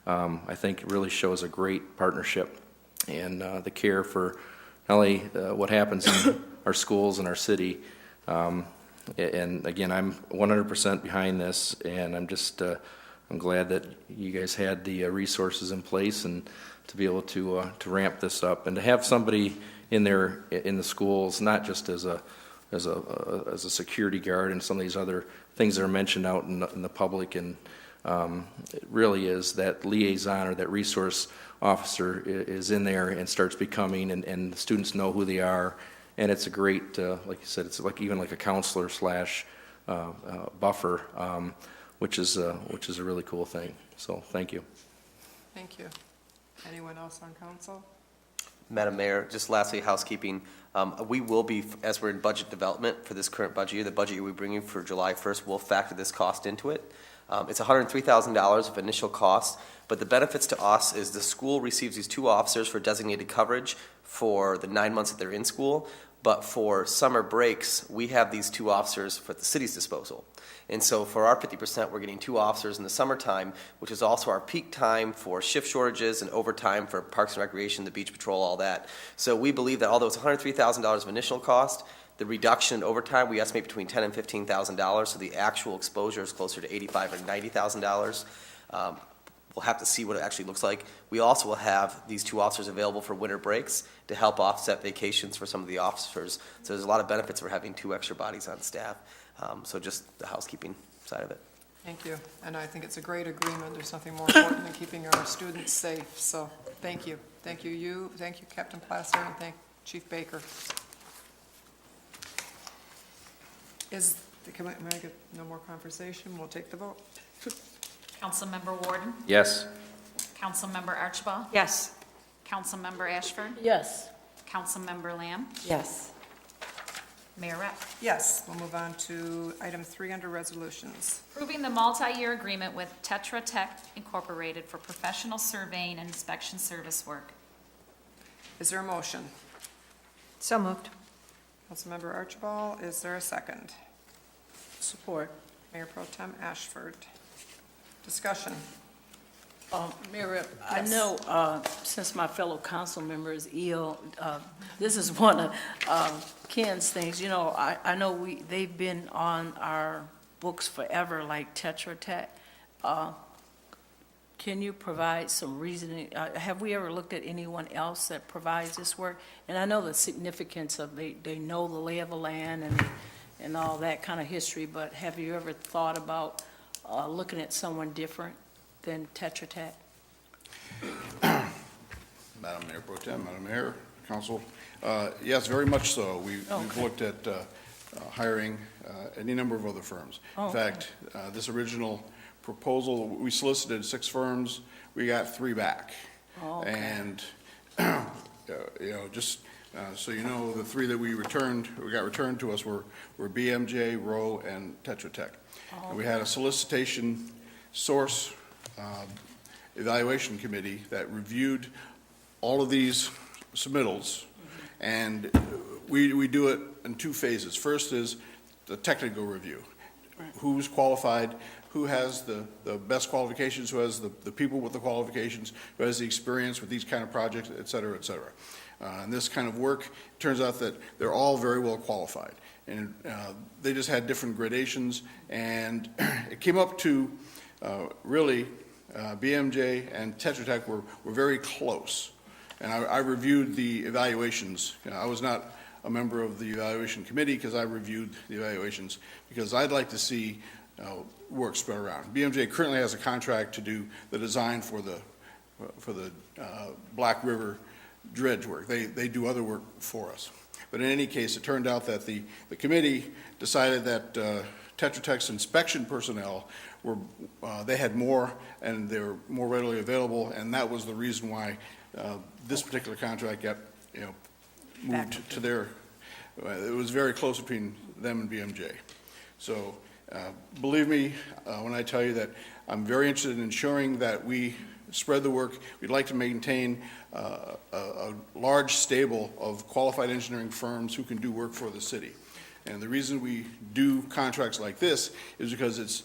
I think it really shows a great partnership and the care for not only what happens in our schools and our city. And again, I'm 100% behind this, and I'm glad that you guys had the resources in place and to be able to ramp this up and to have somebody in there in the schools, not just as a security guard and some of these other things that are mentioned out in the public, and it really is that liaison or that resource officer is in there and starts becoming, and the students know who they are, and it's a great, like you said, it's even like a counselor slash buffer, which is a really cool thing. So thank you. Thank you. Anyone else on council? Madam Mayor, just lastly, housekeeping. We will be, as we're in budget development for this current budget year, the budget year we're bringing for July 1st, we'll factor this cost into it. It's $103,000 of initial cost, but the benefits to us is the school receives these 2 officers for designated coverage for the 9 months that they're in school, but for summer breaks, we have these 2 officers for the city's disposal. And so for our 50%, we're getting 2 officers in the summertime, which is also our peak time for shift shortages and overtime for Parks and Recreation, the beach patrol, all that. So we believe that although it's $103,000 of initial cost, the reduction in overtime, we estimate between $10,000 and $15,000, so the actual exposure is closer to $85,000 and $90,000. We'll have to see what it actually looks like. We also will have these 2 officers available for winter breaks to help offset vacations for some of the officers. So there's a lot of benefits for having 2 extra bodies on staff. So just the housekeeping side of it. Thank you. And I think it's a great agreement. There's nothing more important than keeping our students safe. So thank you. Thank you, thank you, Captain Placer, and thank Chief Baker. Can I get no more conversation? We'll take the vote. Councilmember Warden, Yes. Councilmember Archibald, Yes. Councilmember Ashford, Yes. Councilmember Lamb, Yes. Mayor Rep. Yes, we'll move on to item 3 under resolutions. Approving the multi-year agreement with Tetra Tech Incorporated for professional surveying and inspection service work. Is there a motion? So moved. Councilmember Archibald, is there a second? Support. Mayor Pro Tem Ashford. Discussion. Mayor Rep, I Yes. know, since my fellow council member is ill, this is one of Ken's things. You know, I know they've been on our books forever, like Tetra Tech. Can you provide some reasoning? Have we ever looked at anyone else that provides this work? And I know the significance of they know the lay of the land and all that kind of history, but have you ever thought about looking at someone different than Tetra Tech? Madam Mayor Pro Tem, Madam Mayor, Council, yes, very much so. We've looked at hiring any number of other firms. In fact, this original proposal, we solicited 6 firms, we got 3 back. And, just so you know, the 3 that we got returned to us were BMJ, Rowe, and Tetra Tech. And we had a solicitation source evaluation committee that reviewed all of these submittals, and we do it in 2 phases. First is the technical review. Who's qualified, who has the best qualifications, who has the people with the qualifications, who has the experience with these kind of projects, et cetera, et cetera. And this kind of work, it turns out that they're all very well qualified. And they just had different gradations, and it came up to really BMJ and Tetra Tech were very close. And I reviewed the evaluations. I was not a member of the evaluation committee because I reviewed the evaluations because I'd like to see work spread around. BMJ currently has a contract to do the design for the Black River dredge work. They do other work for us. But in any case, it turned out that the committee decided that Tetra Tech's inspection personnel they had more and they were more readily available, and that was the reason why this particular contract got moved to their. It was very close between them and BMJ. So believe me when I tell you that I'm very interested in ensuring that we spread the work. We'd like to maintain a large stable of qualified engineering firms who can do work for the city. And the reason we do contracts like this is because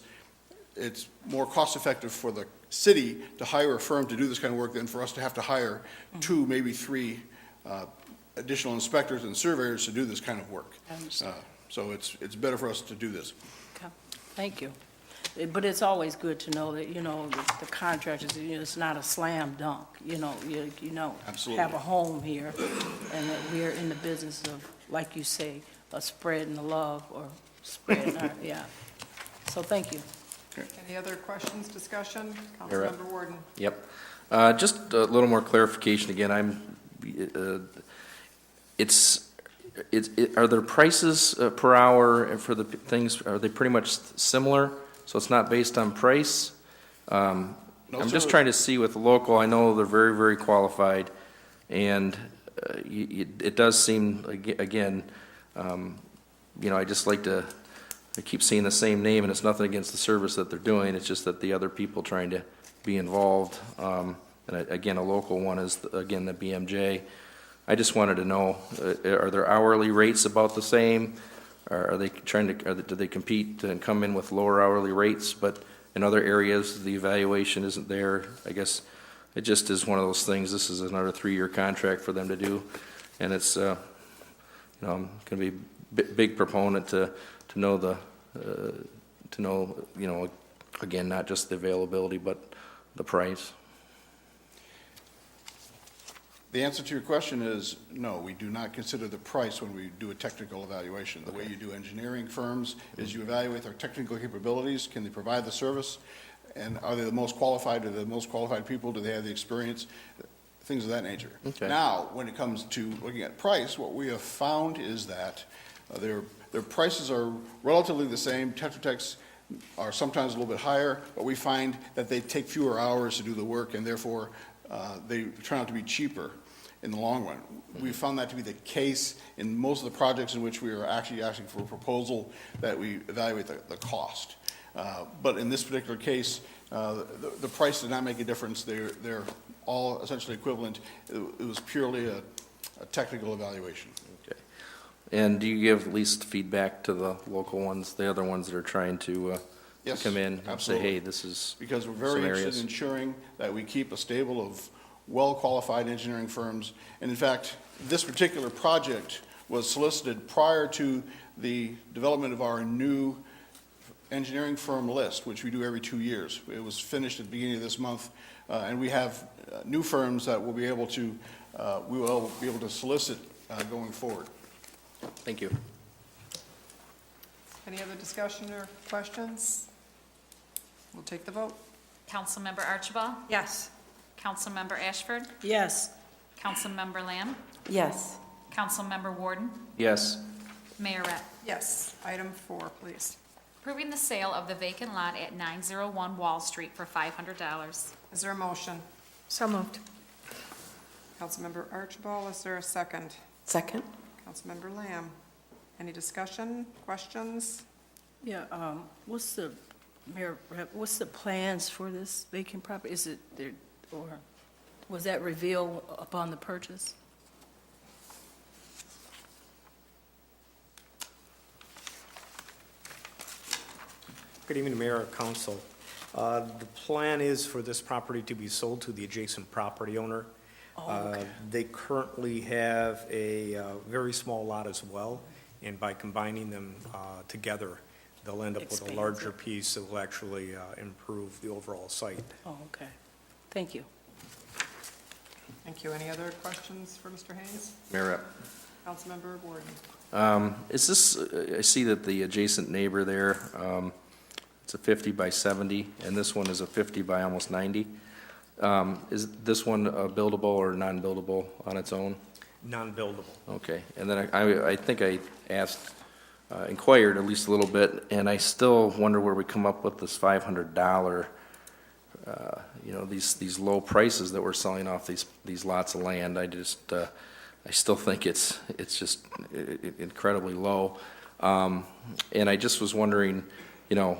it's more cost-effective for the city to hire a firm to do this kind of work than for us to have to hire 2, maybe 3 additional inspectors and surveyors to do this kind of work. I understand. So it's better for us to do this. Okay. Thank you. But it's always good to know that, the contractors, it's not a slam dunk, you Absolutely. have a home here, and that we're in the business of, like you say, spreading the love or spreading our, yeah. So thank you. Any other questions, discussion? You're up. Councilmember Warden. Yep. Just a little more clarification again. Are there prices per hour for the things, are they pretty much similar? So it's not based on price? I'm just sir. trying to see with the local, I know they're very, very qualified, and it does seem, again, I just like to, I keep seeing the same name, and it's nothing against the service that they're doing, it's just that the other people trying to be involved, and again, a local one is, again, the BMJ. I just wanted to know, are their hourly rates about the same? Are they do they compete and come in with lower hourly rates, but in other areas, the evaluation isn't there? I guess it just is one of those things. This is another 3-year contract for them to do, and it's, I'm going to be a big proponent to know again, not just the availability, but the price. The answer to your question is no, we do not consider the price when we do a technical evaluation. The way you do engineering firms is you evaluate their technical capabilities. Can they provide the service? And are they the most qualified? Are they the most qualified people? Do they have the experience? Things of that nature. Okay. Now, when it comes to looking at price, what we have found is that their prices are relatively the same. Tetra Tech's are sometimes a little bit higher, but we find that they take fewer hours to do the work, and therefore they turn out to be cheaper in the long run. We found that to be the case in most of the projects in which we are actually asking for a proposal that we evaluate the cost. But in this particular case, the price did not make a difference. They're all essentially equivalent. It was purely a technical evaluation. Okay. And do you give at least feedback to the local ones, the other ones that are trying to Yes, come in and say, absolutely. hey, this is Because we're some very interested areas? in ensuring that we keep a stable of well-qualified engineering firms. And in fact, this particular project was solicited prior to the development of our new engineering firm list, which we do every 2 years. It was finished at the beginning of this month, and we have new firms that we'll be able to, we will be able to solicit going forward. Thank you. Any other discussion or questions? We'll take the vote. Councilmember Archibald? Yes. Councilmember Ashford? Yes. Councilmember Lamb? Yes. Councilmember Warden? Yes. Mayor Rett? Yes. Item 4, please. Approving the sale of the vacant lot at 901 Wall Street for $500. Is there a motion? So moved. Councilmember Archibald, is there a second? Second. Councilmember Lamb. Any discussion, questions? Yeah, what's the, Mayor, what's the plans for this vacant property? Is it there, or was that revealed upon the purchase? Good evening, Mayor and Council. The plan is for this property to be sold to the adjacent property owner. They currently have a very small lot as well, and by combining them together, they'll end up with a Expands larger it. piece that will actually improve the overall site. Oh, okay. Thank you. Thank you. Any other questions for Mr. Haynes? Mayor Rep. Councilmember Warden. Is this, I see that the adjacent neighbor there, it's a 50 by 70, and this one is a 50 by almost 90. Is this one buildable or non-buildable on its own? Non-buildable. Okay, and then I think I asked, inquired at least a little bit, and I still wonder where we come up with this $500, these low prices that we're selling off these lots of land. I still think it's just incredibly low. And I just was wondering, I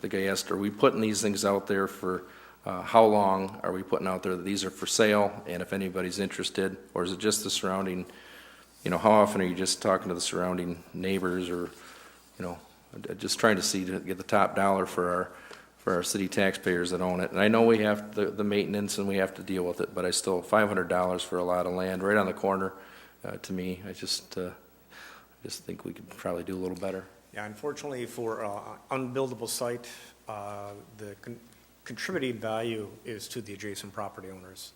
think I asked, are we putting these things out there for, how long are we putting out there that these are for sale, and if anybody's interested, or is it just the surrounding, how often are you just talking to the surrounding neighbors or, just trying to see to get the top dollar for our city taxpayers that own it. And I know we have the maintenance and we have to deal with it, but I still, $500 for a lot of land right on the corner, to me, I just think we could probably do a little better. Yeah, unfortunately, for unbuildable site, the contributing value is to the adjacent property owners.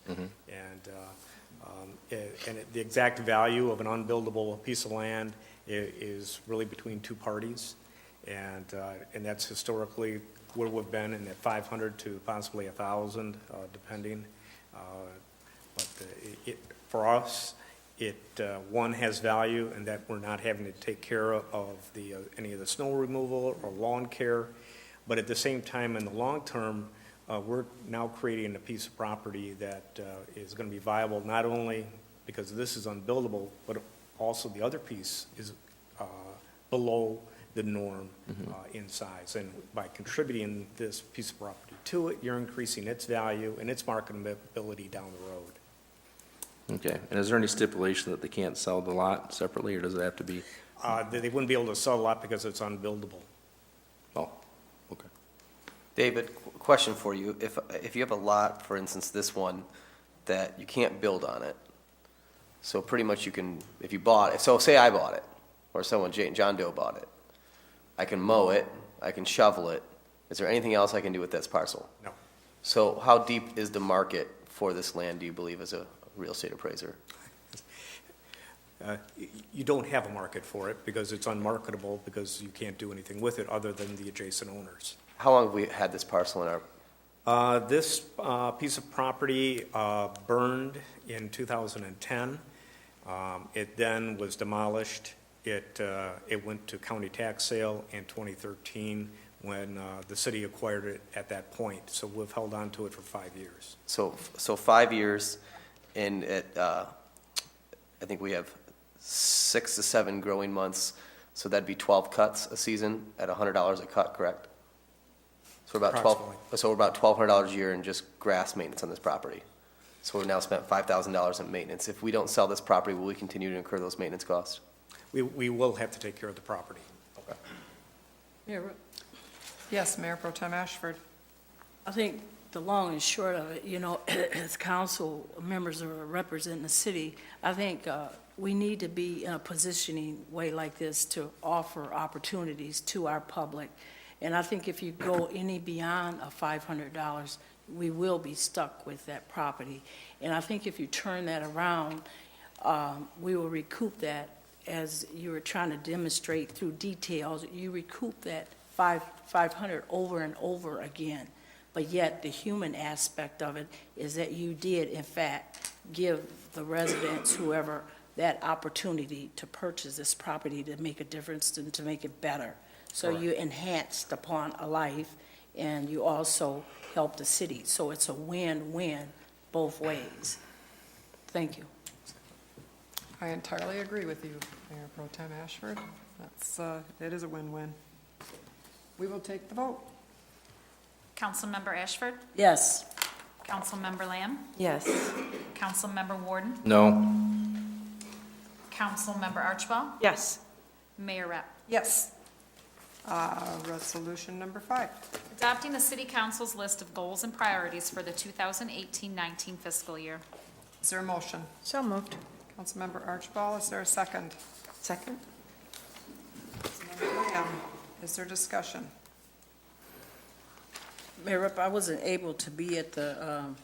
The exact value of an unbuildable piece of land is really between two parties, and that's historically what it would have been in that 500 to possibly 1,000, depending. But for us, one has value, and that we're not having to take care of any of the snow removal or lawn care. But at the same time, in the long term, we're now creating a piece of property that is going to be viable, not only because this is unbuildable, but also the other piece is below the norm in size. And by contributing this piece of property to it, you're increasing its value and its marketability down the road. Okay, and is there any stipulation that they can't sell the lot separately, or does it have to be? They wouldn't be able to sell a lot because it's unbuildable. Oh, okay. David, question for you. If you have a lot, for instance, this one, that you can't build on it, so pretty much you can, if you bought it, so say I bought it, or someone, John Doe bought it, I can mow it, I can shovel it. Is there anything else I can do with this parcel? No. So how deep is the market for this land, do you believe, as a real estate appraiser? You don't have a market for it because it's unmarketable, because you can't do anything with it other than the adjacent owners. How long have we had this parcel in our? This piece of property burned in 2010. It then was demolished. It went to county tax sale in 2013 when the city acquired it at that point. So we've held on to it for 5 years. So 5 years, and I think we have 6 to 7 growing months, so that'd be 12 cuts a season at $100 a cut, correct? So we're about $1,200 a year in just grass maintenance on this property. So we've now spent $5,000 in maintenance. If we don't sell this property, will we continue to incur those maintenance costs? We will have to take care of the property. Okay. Yes, Mayor Pro Tem Ashford. I think the long and short of it, as council members are representing the city, I think we need to be in a positioning way like this to offer opportunities to our public. And I think if you go any beyond $500, we will be stuck with that property. And I think if you turn that around, we will recoup that, as you were trying to demonstrate through details, you recoup that 500 over and over again. But yet, the human aspect of it is that you did, in fact, give the residents, whoever, that opportunity to purchase this property to make a difference and to make it better. So you enhanced upon a life, and you also helped the city. So it's a win-win both ways. Thank you. I entirely agree with you, Mayor Pro Tem Ashford. It is a win-win. We will take the vote. Councilmember Ashford? Yes. Councilmember Lamb? Yes. Councilmember Warden? No. Councilmember Archibald? Yes. Mayor Rep? Yes. Resolution number 5. Adopting the City Council's list of goals and priorities for the 2018-19 fiscal year. Is there a motion? So moved. Councilmember Archibald, is there a second? Second? Councilmember Lamb, is there discussion? Mayor Rep, I wasn't able to be at the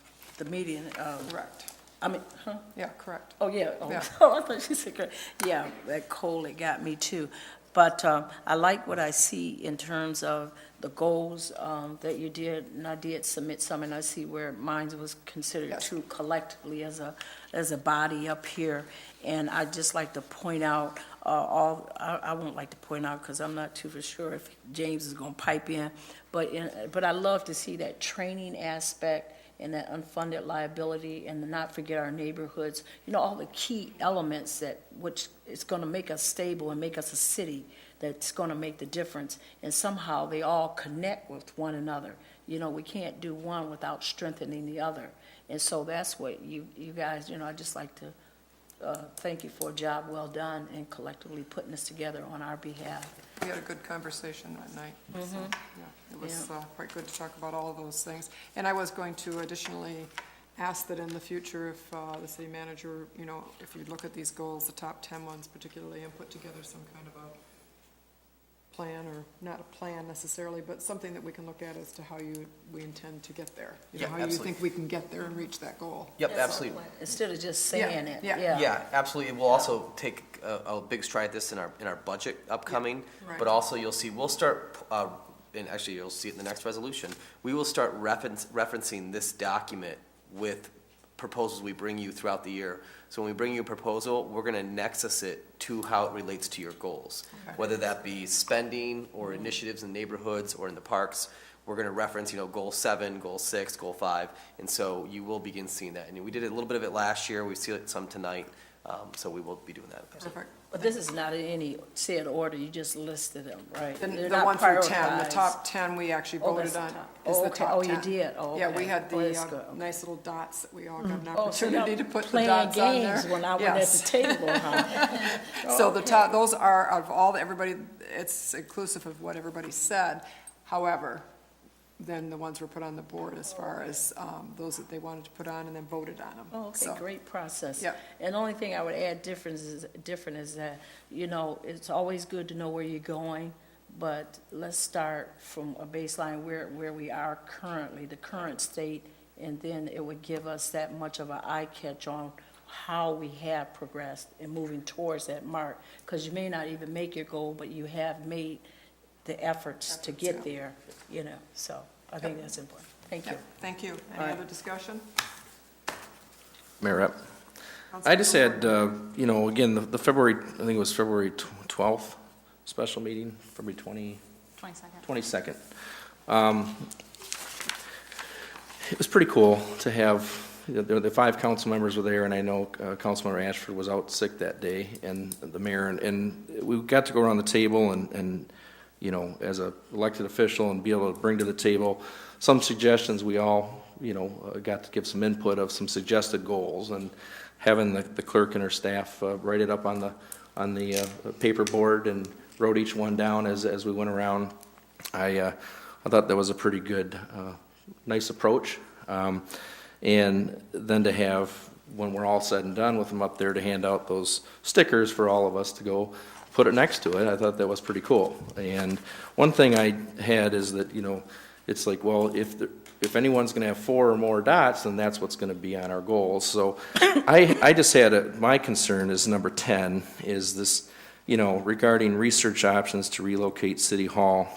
meeting. Correct. I mean, huh? Yeah, correct. Oh, yeah. Oh, Yeah. I thought she said, correct. Yeah, that cold, it got me too. But I like what I see in terms of the goals that you did, and I did submit some, and I see where mine was considered Yes. too collectively as a body up here. And I'd just like to point out I won't like to point out because I'm not too for sure if James is going to pipe in, but I love to see that training aspect and that unfunded liability, and to not forget our neighborhoods, all the key elements which is going to make us stable and make us a city that's going to make the difference. And somehow they all connect with one another. We can't do one without strengthening the other. And so that's what you guys, I just like to thank you for a job well done and collectively putting this together on our behalf. We had a good conversation that night. So, yeah, it was quite good to talk about all of those things. And I was going to additionally ask that in the future, if the city manager, you know, if you look at these goals, the top 10 ones particularly, and put together some kind of a plan, or not a plan necessarily, but something that we can look at as to how we intend to get there. You know, Yeah, how you absolutely. think we can get there and reach that goal. Yep, absolutely. Instead of just saying it, yeah. yeah. Yeah, absolutely. We'll also take a big stride this in our budget upcoming, right. but also you'll see, we'll start, and actually you'll see it in the next resolution, we will start referencing this document with proposals we bring you throughout the year. So when we bring you a proposal, we're gonna nexus it to how it relates to your goals. Okay. Whether that be spending or initiatives in neighborhoods or in the parks, we're gonna reference, you know, goal 7, goal 6, goal 5, and so you will begin seeing that. And we did a little bit of it last year, we see it some tonight, so we will be doing that. Perfect. But this is not in any said order, you just listed them, right? The They're the not 1 through 10, the prioritized. top 10 we actually Oh, that's voted the on. top. Is Oh, the okay. top Oh, you 10. did? Oh, Yeah, okay. we had Oh, that's the good. Okay. nice little dots that we all got an Oh, so y'all opportunity to put the playing dots on there. games when I went at Yes. the table, huh? So the top, those are, of all, everybody, it's inclusive of what everybody said. However, then the ones were put on the board as far as those that they wanted to put on and then voted on them. Oh, okay, So, great process. Yep. And the only thing I would add different is that, you know, it's always good to know where you're going, but let's start from a baseline where we are currently, the current state, and then it would give us that much of an eye catch on how we have progressed in moving towards that mark. Because you may not even make your goal, but you have made the efforts to get there, you know, so I think that's important. Thank you. Yep, thank you. All Any right. other discussion? Mayor Epp. I Councilman just Gilmore? had, you know, again, the February, I think it was February 12th special meeting, February 22nd. It was pretty cool to have, the 5 council members were there, and I know Councilmember Ashford was out sick that day, and the mayor, and we got to go around the table and, you know, as a elected official and be able to bring to the table some suggestions. We all, you know, got to give some input of some suggested goals, and having the clerk and her staff write it up on the paper board and wrote each one down as we went around. I thought that was a pretty good, nice approach. And then to have, when we're all said and done with them up there, to hand out those stickers for all of us to go put it next to it, I thought that was pretty cool. And one thing I had is that, you know, it's like, well, if anyone's going to have 4 or more dots, then that's what's going to be on our goals. So I just had my concern is number 10 is this, you know, regarding research options to relocate City Hall.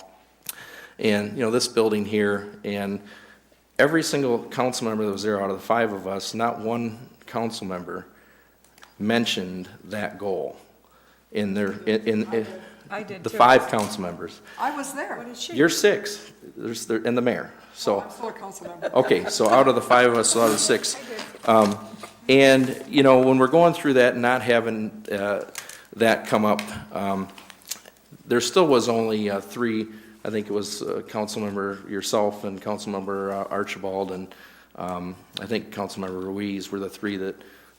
And, you know, this building here, and every single council member that was there out of the 5 of us, not one council member mentioned that goal in their, I did the too. 5 council members. I was there. You're 6, and the mayor, so. I'm still a council member. Okay, so out of the 5 of us, so out of the 6. And, you know, when we're going through that and not having that come up, there still was only 3, I think it was Councilmember yourself and Councilmember Archibald, and I think Councilmember Ruiz were the 3 that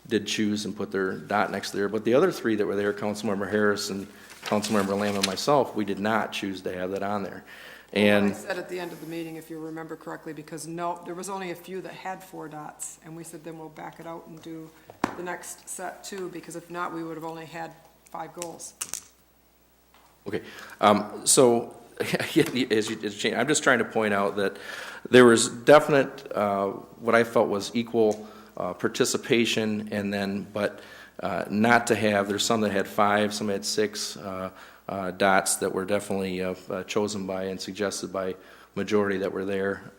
did choose and put their dot next to there. But the other 3 that were there, Councilmember Harris and Councilmember Lamb and myself, we did not choose to have that on there. And I said at the end of the meeting, if you remember correctly, because no, there was only a few that had 4 dots, and we said then we'll back it out and do the next set too, because if not, we would have only had 5 goals. okay, so as you change, I'm just trying to point out that there was definite, what I felt was equal participation, and then, but not to have, there's some that had 5, some had 6 dots that were definitely chosen by and suggested by majority that were there.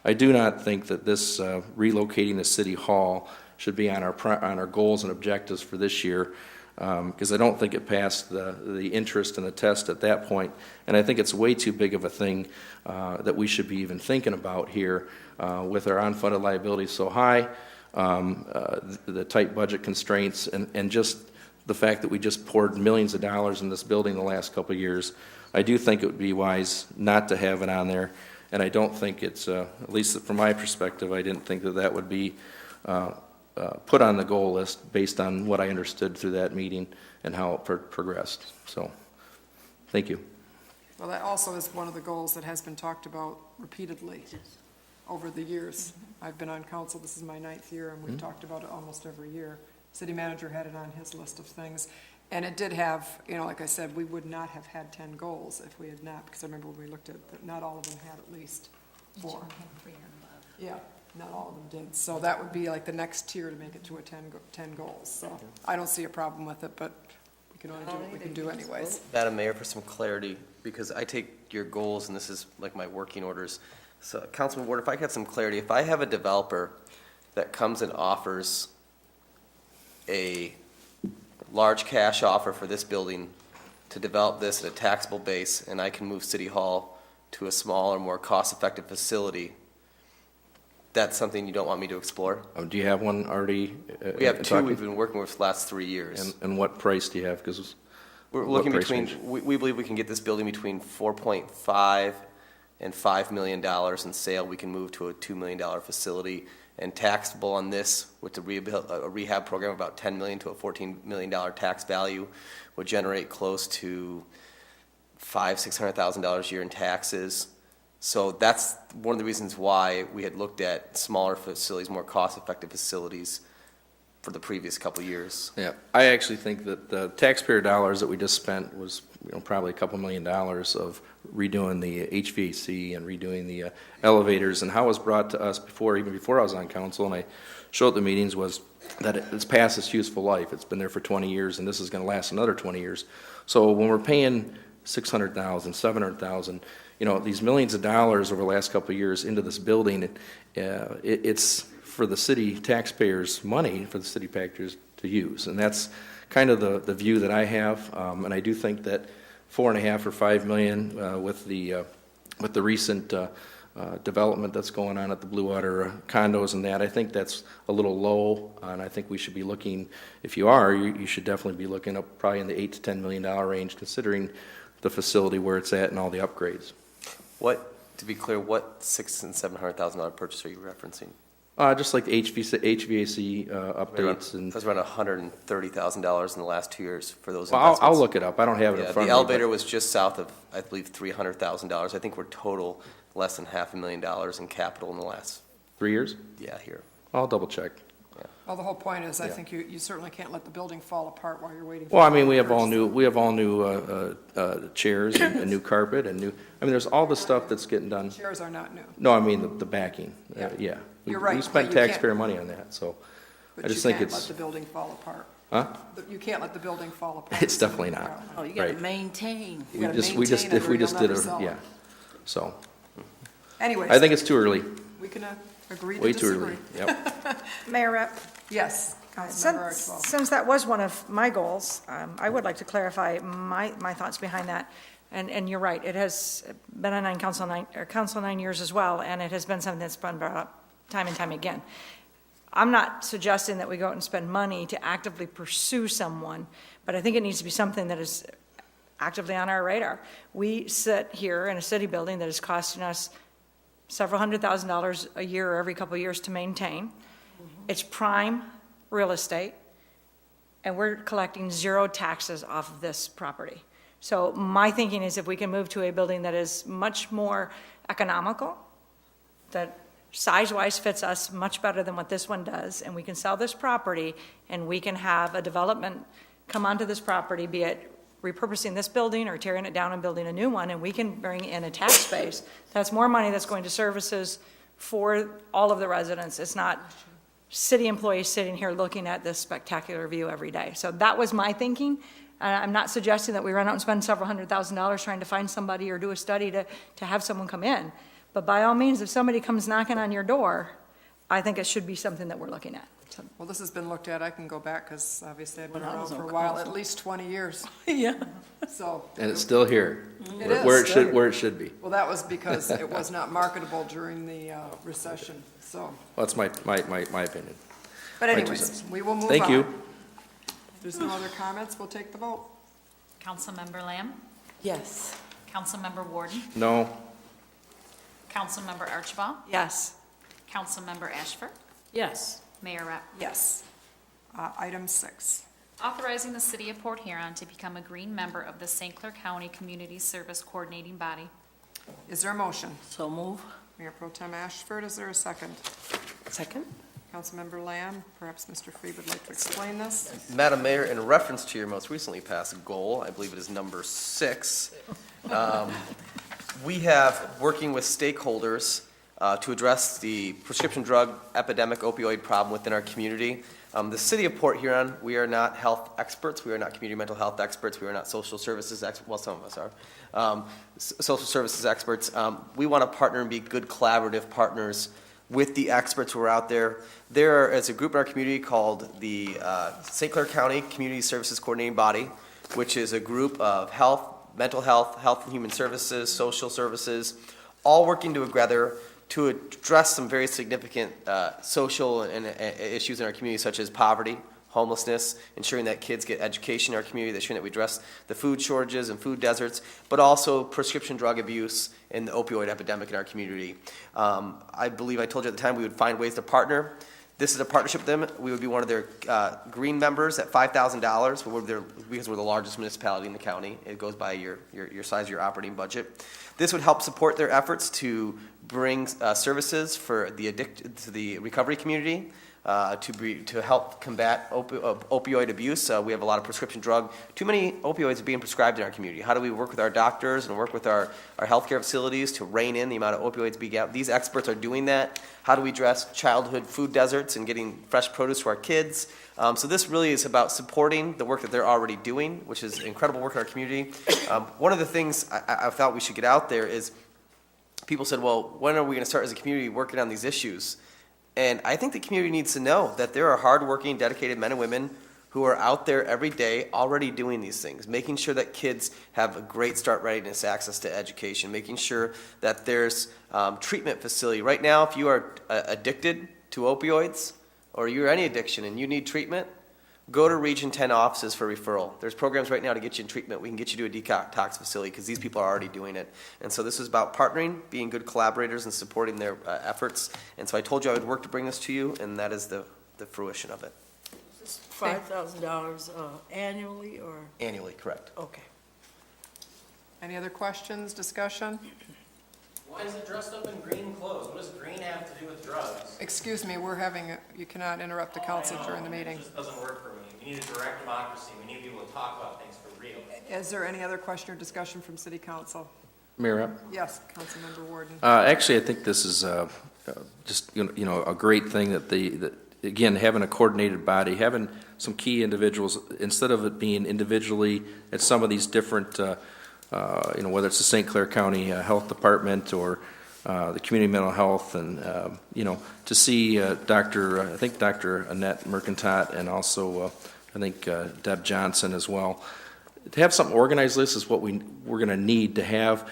I do not think that this relocating the City Hall should be on our goals and objectives for this year, because I don't think it passed the interest and the test at that point. And I think it's way too big of a thing that we should be even thinking about here with our unfunded liability so high, the tight budget constraints, and just the fact that we just poured millions of dollars in this building the last couple of years. I do think it would be wise not to have it on there, and I don't think it's, at least from my perspective, I didn't think that would be put on the goal list based on what I understood through that meeting and how it progressed. So, thank you. Well, that also is one of the goals that has been talked about repeatedly over the years. I've been on council, this is my 9th year, and we've talked about it almost every year. City manager had it on his list of things. And it did have, like I said, we would not have had 10 goals if we had not, because I remember when we looked at, that not all of them had at least 4. Yeah, not all of them did. So that would be like the next tier to make it to a 10 goals. So I don't see a problem with it, but we can only do what we can do anyways. Madam Mayor, for some clarity, because I take your goals, and this is like my working orders. So, Councilman Ward, if I could have some clarity, if I have a developer that comes and offers a large cash offer for this building to develop this at a taxable base, and I can move City Hall to a smaller, more cost-effective facility, that's something you don't want me to explore? Do you have one already? We have 2 we've been working with for the last 3 years. And what price do you have? Because We're looking between, we believe we can get this building between 4.5 and $5 million in sale. We can move to a $2 million facility, and taxable on this with the rehab program, about $10 million to a $14 million tax value would generate close to $600,000 a year in taxes. So that's one of the reasons why we had looked at smaller facilities, more cost-effective facilities for the previous couple of years. Yeah, I actually think that the taxpayer dollars that we just spent was, probably a couple $1 million of redoing the HVAC and redoing the elevators. And how it was brought to us before, even before I was on council, and I showed at the meetings, was that it's past its useful life. It's been there for 20 years, and this is going to last another 20 years. So when we're paying $600,000, $700,000, these millions of dollars over the last couple of years into this building, it's for the city taxpayers' money, for the city taxpayers to use. And that's kind of the view that I have. And I do think that 4.5 or 5 million with the recent development that's going on at the Blue Water condos and that, I think that's a little low. And I think we should be looking, if you are, you should definitely be looking up probably in the $8 to $10 million range, considering the facility where it's at and all the upgrades. To be clear, what $600,000 and $700,000 purchase are you referencing? Just like the HVAC updates and. That's around $130,000 in the last 2 years for those Well, investments. I'll look it up. I don't have it in front of me. The elevator was just south of, I believe, $300,000. I think we're total less than $500,000 in capital in the last. 3 years? Yeah, here. I'll double check. Well, the whole point is, I Yeah. think you certainly can't let the building fall apart while you're waiting. Well, I mean, we have all new chairs and a new carpet and there's all the stuff that's getting done. Chairs are not new, No, I mean, the backing, Yeah. yeah. You're right, We but spent you can't- taxpayer money on that, so, I but you just think can't let it's, the building fall apart. huh? You can't let the building fall apart. It's definitely not. Oh, you gotta Right. maintain. You We gotta just, maintain it if or we you'll just did never sell it. yeah, so, Anyways. I think it's too early, We can agree to way too disagree. early, yep. Mayor Rep, Yes, Councilmember since, Archibald. since that was one of my goals, I would like to clarify my thoughts behind that. And you're right, it has been on council 9 years as well, and it has been something that's been brought up time and time again. I'm not suggesting that we go out and spend money to actively pursue someone, but I think it needs to be something that is actively on our radar. We sit here in a city building that is costing us several $100,000 a year or every couple of years to maintain. It's prime real estate, and we're collecting zero taxes off of this property. So my thinking is if we can move to a building that is much more economical, that size-wise fits us much better than what this one does, and we can sell this property, and we can have a development come onto this property, be it repurposing this building or tearing it down and building a new one, and we can bring in a tax base. That's more money that's going to services for all of the residents. It's not city employees sitting here looking at this spectacular view every day. So that was my thinking. I'm not suggesting that we run out and spend several $100,000 trying to find somebody or do a study to have someone come in. But by all means, if somebody comes knocking on your door, I think it should be something that we're looking at. So, Well, this has been looked at, I can go back, because obviously I've been When I around was for a on while, council. at least 20 years, Yeah. so. And it's still here, It is where it still should, where it should be. Well, that was because it was not marketable during the recession, so. Well, that's my opinion. But My 2 anyways, cents. we will move on. Thank you. If there's no other comments, we'll take the vote. Councilmember Lamb? Yes. Councilmember Warden? No, Councilmember Archibald? yes. Councilmember Ashford? Yes. Mayor Rep. Yes. Item 6. Authorizing the City of Port Huron to become a green member of the St. Clair County Community Service Coordinating Body. Is there a motion? So move. Mayor Pro Tem Ashford, is there a second? Second. Councilmember Lamb, perhaps Mr. Freed would like to explain this? Madam Mayor, in reference to your most recently passed goal, I believe it is number 6, we have, working with stakeholders to address the prescription drug epidemic opioid problem within our community. The City of Port Huron, we are not health experts, we are not community mental health experts, we are not social services experts, well, some of us are, social services experts. We want to partner and be good collaborative partners with the experts who are out there. There is a group in our community called the St. Clair County Community Services Coordinating Body, which is a group of health, mental health, health and human services, social services, all working together to address some very significant social and issues in our community, such as poverty, homelessness, ensuring that kids get education in our community, ensuring that we address the food shortages and food deserts, but also prescription drug abuse and the opioid epidemic in our community. I believe I told you at the time we would find ways to partner. This is a partnership with them. We would be one of their green members at $5,000 because we're the largest municipality in the county. It goes by your size of your operating budget. This would help support their efforts to bring services for to the recovery community, to help combat opioid abuse. We have a lot of prescription drug. Too many opioids are being prescribed in our community. How do we work with our doctors and work with our healthcare facilities to rein in the amount of opioids being out? These experts are doing that. How do we address childhood food deserts and getting fresh produce to our kids? So this really is about supporting the work that they're already doing, which is incredible work in our community. One of the things I thought we should get out there is people said, well, when are we going to start as a community working on these issues? And I think the community needs to know that there are hardworking, dedicated men and women who are out there every day already doing these things, making sure that kids have a great start readiness, access to education, making sure that there's treatment facility. Right now, if you are addicted to opioids or you're any addiction and you need treatment, go to Region 10 offices for referral. There's programs right now to get you in treatment. We can get you to a detox facility because these people are already doing it. And so this is about partnering, being good collaborators, and supporting their efforts. And so I told you I would work to bring this to you, and that is the fruition of it. $5,000 annually or? Annually, correct. Okay. Any other questions, discussion? Why is it dressed up in green clothes? What does green have to do with drugs? Excuse me, you cannot interrupt the council during the meeting. It just doesn't work for me. We need a direct democracy. We need people to talk about things for real. Is there any other question or discussion from city council? Mayor Rep? Yes, Councilmember Warden. Actually, I think this is just, a great thing that again, having a coordinated body, having some key individuals, instead of it being individually at some of these different, whether it's the St. Clair County Health Department or the Community Mental Health, and, to see Dr. Annette Mercantot and also, Deb Johnson as well. To have something organized, this is what we're going to need to have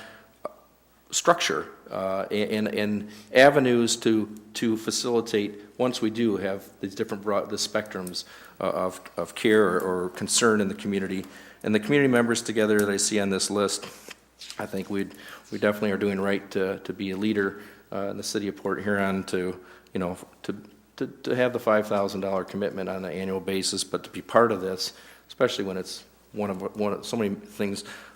structure and avenues to facilitate once we do have these different the spectrums of care or concern in the community. And the community members together that I see on this list, I think we definitely are doing right to be a leader in the city of Port Huron to have the $5,000 commitment on an annual basis, but to be part of this, especially when it's one of so many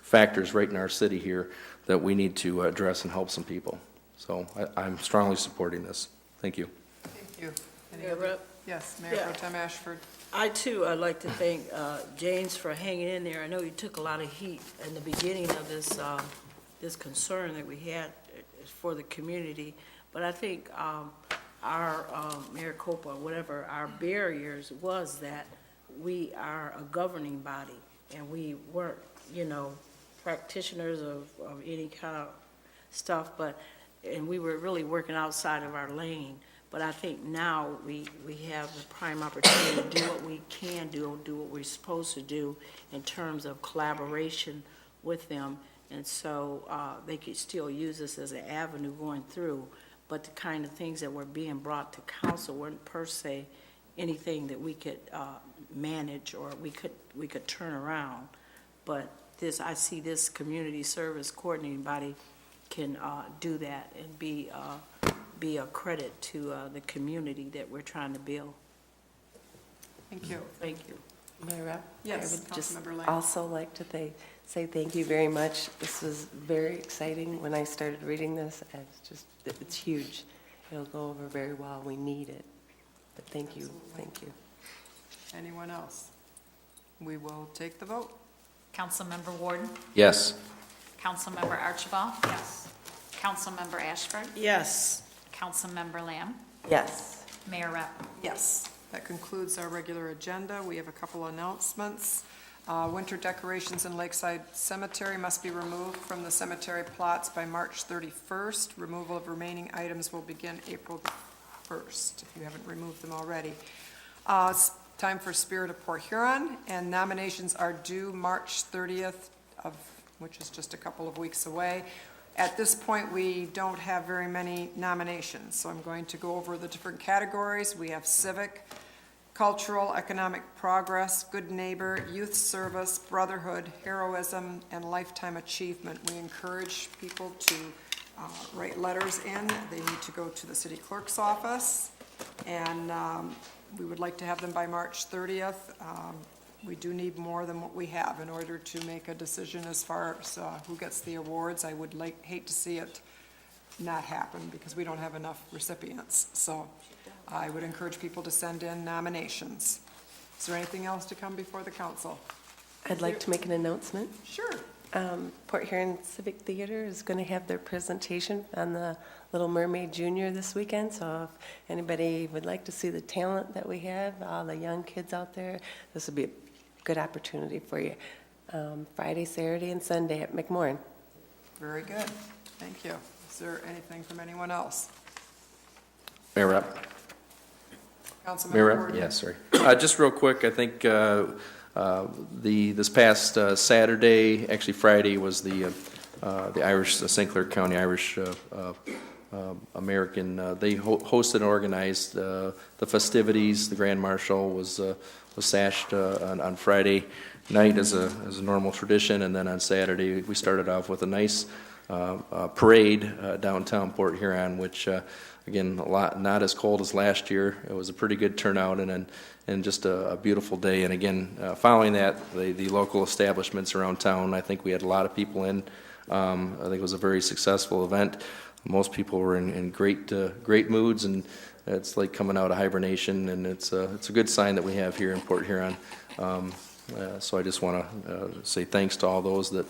factors right in our city here that we need to address and help some people. So I'm strongly supporting this. Thank you. Thank you. Mayor Rep? Yes, Mayor Pro Tem Ashford. I too, I'd like to thank James for hanging in there. I know you took a lot of heat in the beginning of this concern that we had for the community, but I think our Maricopa, whatever, our barriers was that we are a governing body and we weren't, practitioners of any kind of stuff, and we were really working outside of our lane. But I think now we have the prime opportunity to do what we can do what we're supposed to do in terms of collaboration with them. And so they could still use this as an avenue going through, but the kind of things that were being brought to council weren't per se anything that we could manage or we could turn around. But I see this community service coordinating body can do that and be a credit to the community that we're trying to build. Thank you. Thank you. Mayor Rep? Yes, I would just Councilmember Lang. also like to say thank you very much. This was very exciting when I started reading this. It's huge. It'll go over very well. We need it. But thank you, thank you. Anyone else? We will take the vote. Councilmember Warden, Yes. Councilmember Archibald. Yes. Councilmember Ashford, Yes. Councilmember Lamb, Yes. Mayor Rep. Yes, that concludes our regular agenda. We have a couple announcements. Winter decorations in Lakeside Cemetery must be removed from the cemetery plots by March 31st. Removal of remaining items will begin April 1st, if you haven't removed them already. It's time for Spirit of Port Huron, and nominations are due March 30th, which is just a couple of weeks away. At this point, we don't have very many nominations, so I'm going to go over the different categories. We have civic, cultural, economic progress, good neighbor, youth service, brotherhood, heroism, and lifetime achievement. We encourage people to write letters in. They need to go to the city clerk's office, and we would like to have them by March 30th. We do need more than what we have in order to make a decision as far as who gets the awards. I would hate to see it not happen because we don't have enough recipients. So I would encourage people to send in nominations. Is there anything else to come before the council? I'd like to make an announcement. Sure. Port Huron Civic Theater is going to have their presentation on the Little Mermaid Junior this weekend, so if anybody would like to see the talent that we have, all the young kids out there, this would be a good opportunity for you. Friday, Saturday, and Sunday at McMorran. Very good. Thank you. Is there anything from anyone else? Mayor Rep? Councilmember Mayor Rep? Gordon? Yeah, sorry. Just real quick, I think this past Saturday, actually Friday, was the Irish, St. Clair County Irish American, they hosted and organized the festivities. The Grand Marshal was sashed on Friday night as a normal tradition, and then on Saturday, we started off with a nice parade downtown Port Huron, which, again, not as cold as last year. It was a pretty good turnout and just a beautiful day. And again, following that, the local establishments around town, I think we had a lot of people in. I think it was a very successful event. Most people were in great moods, and it's like coming out of hibernation, and it's a good sign that we have here in Port Huron. So I just want to say thanks to all those that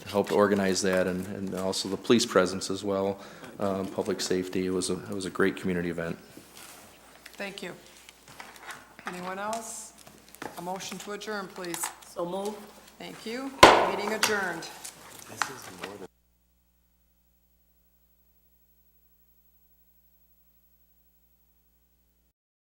helped organize that, and also the police presence as well, public safety. It was a great community event. Thank you. Anyone else? A motion to adjourn, please. So move. Thank you. Meeting adjourned.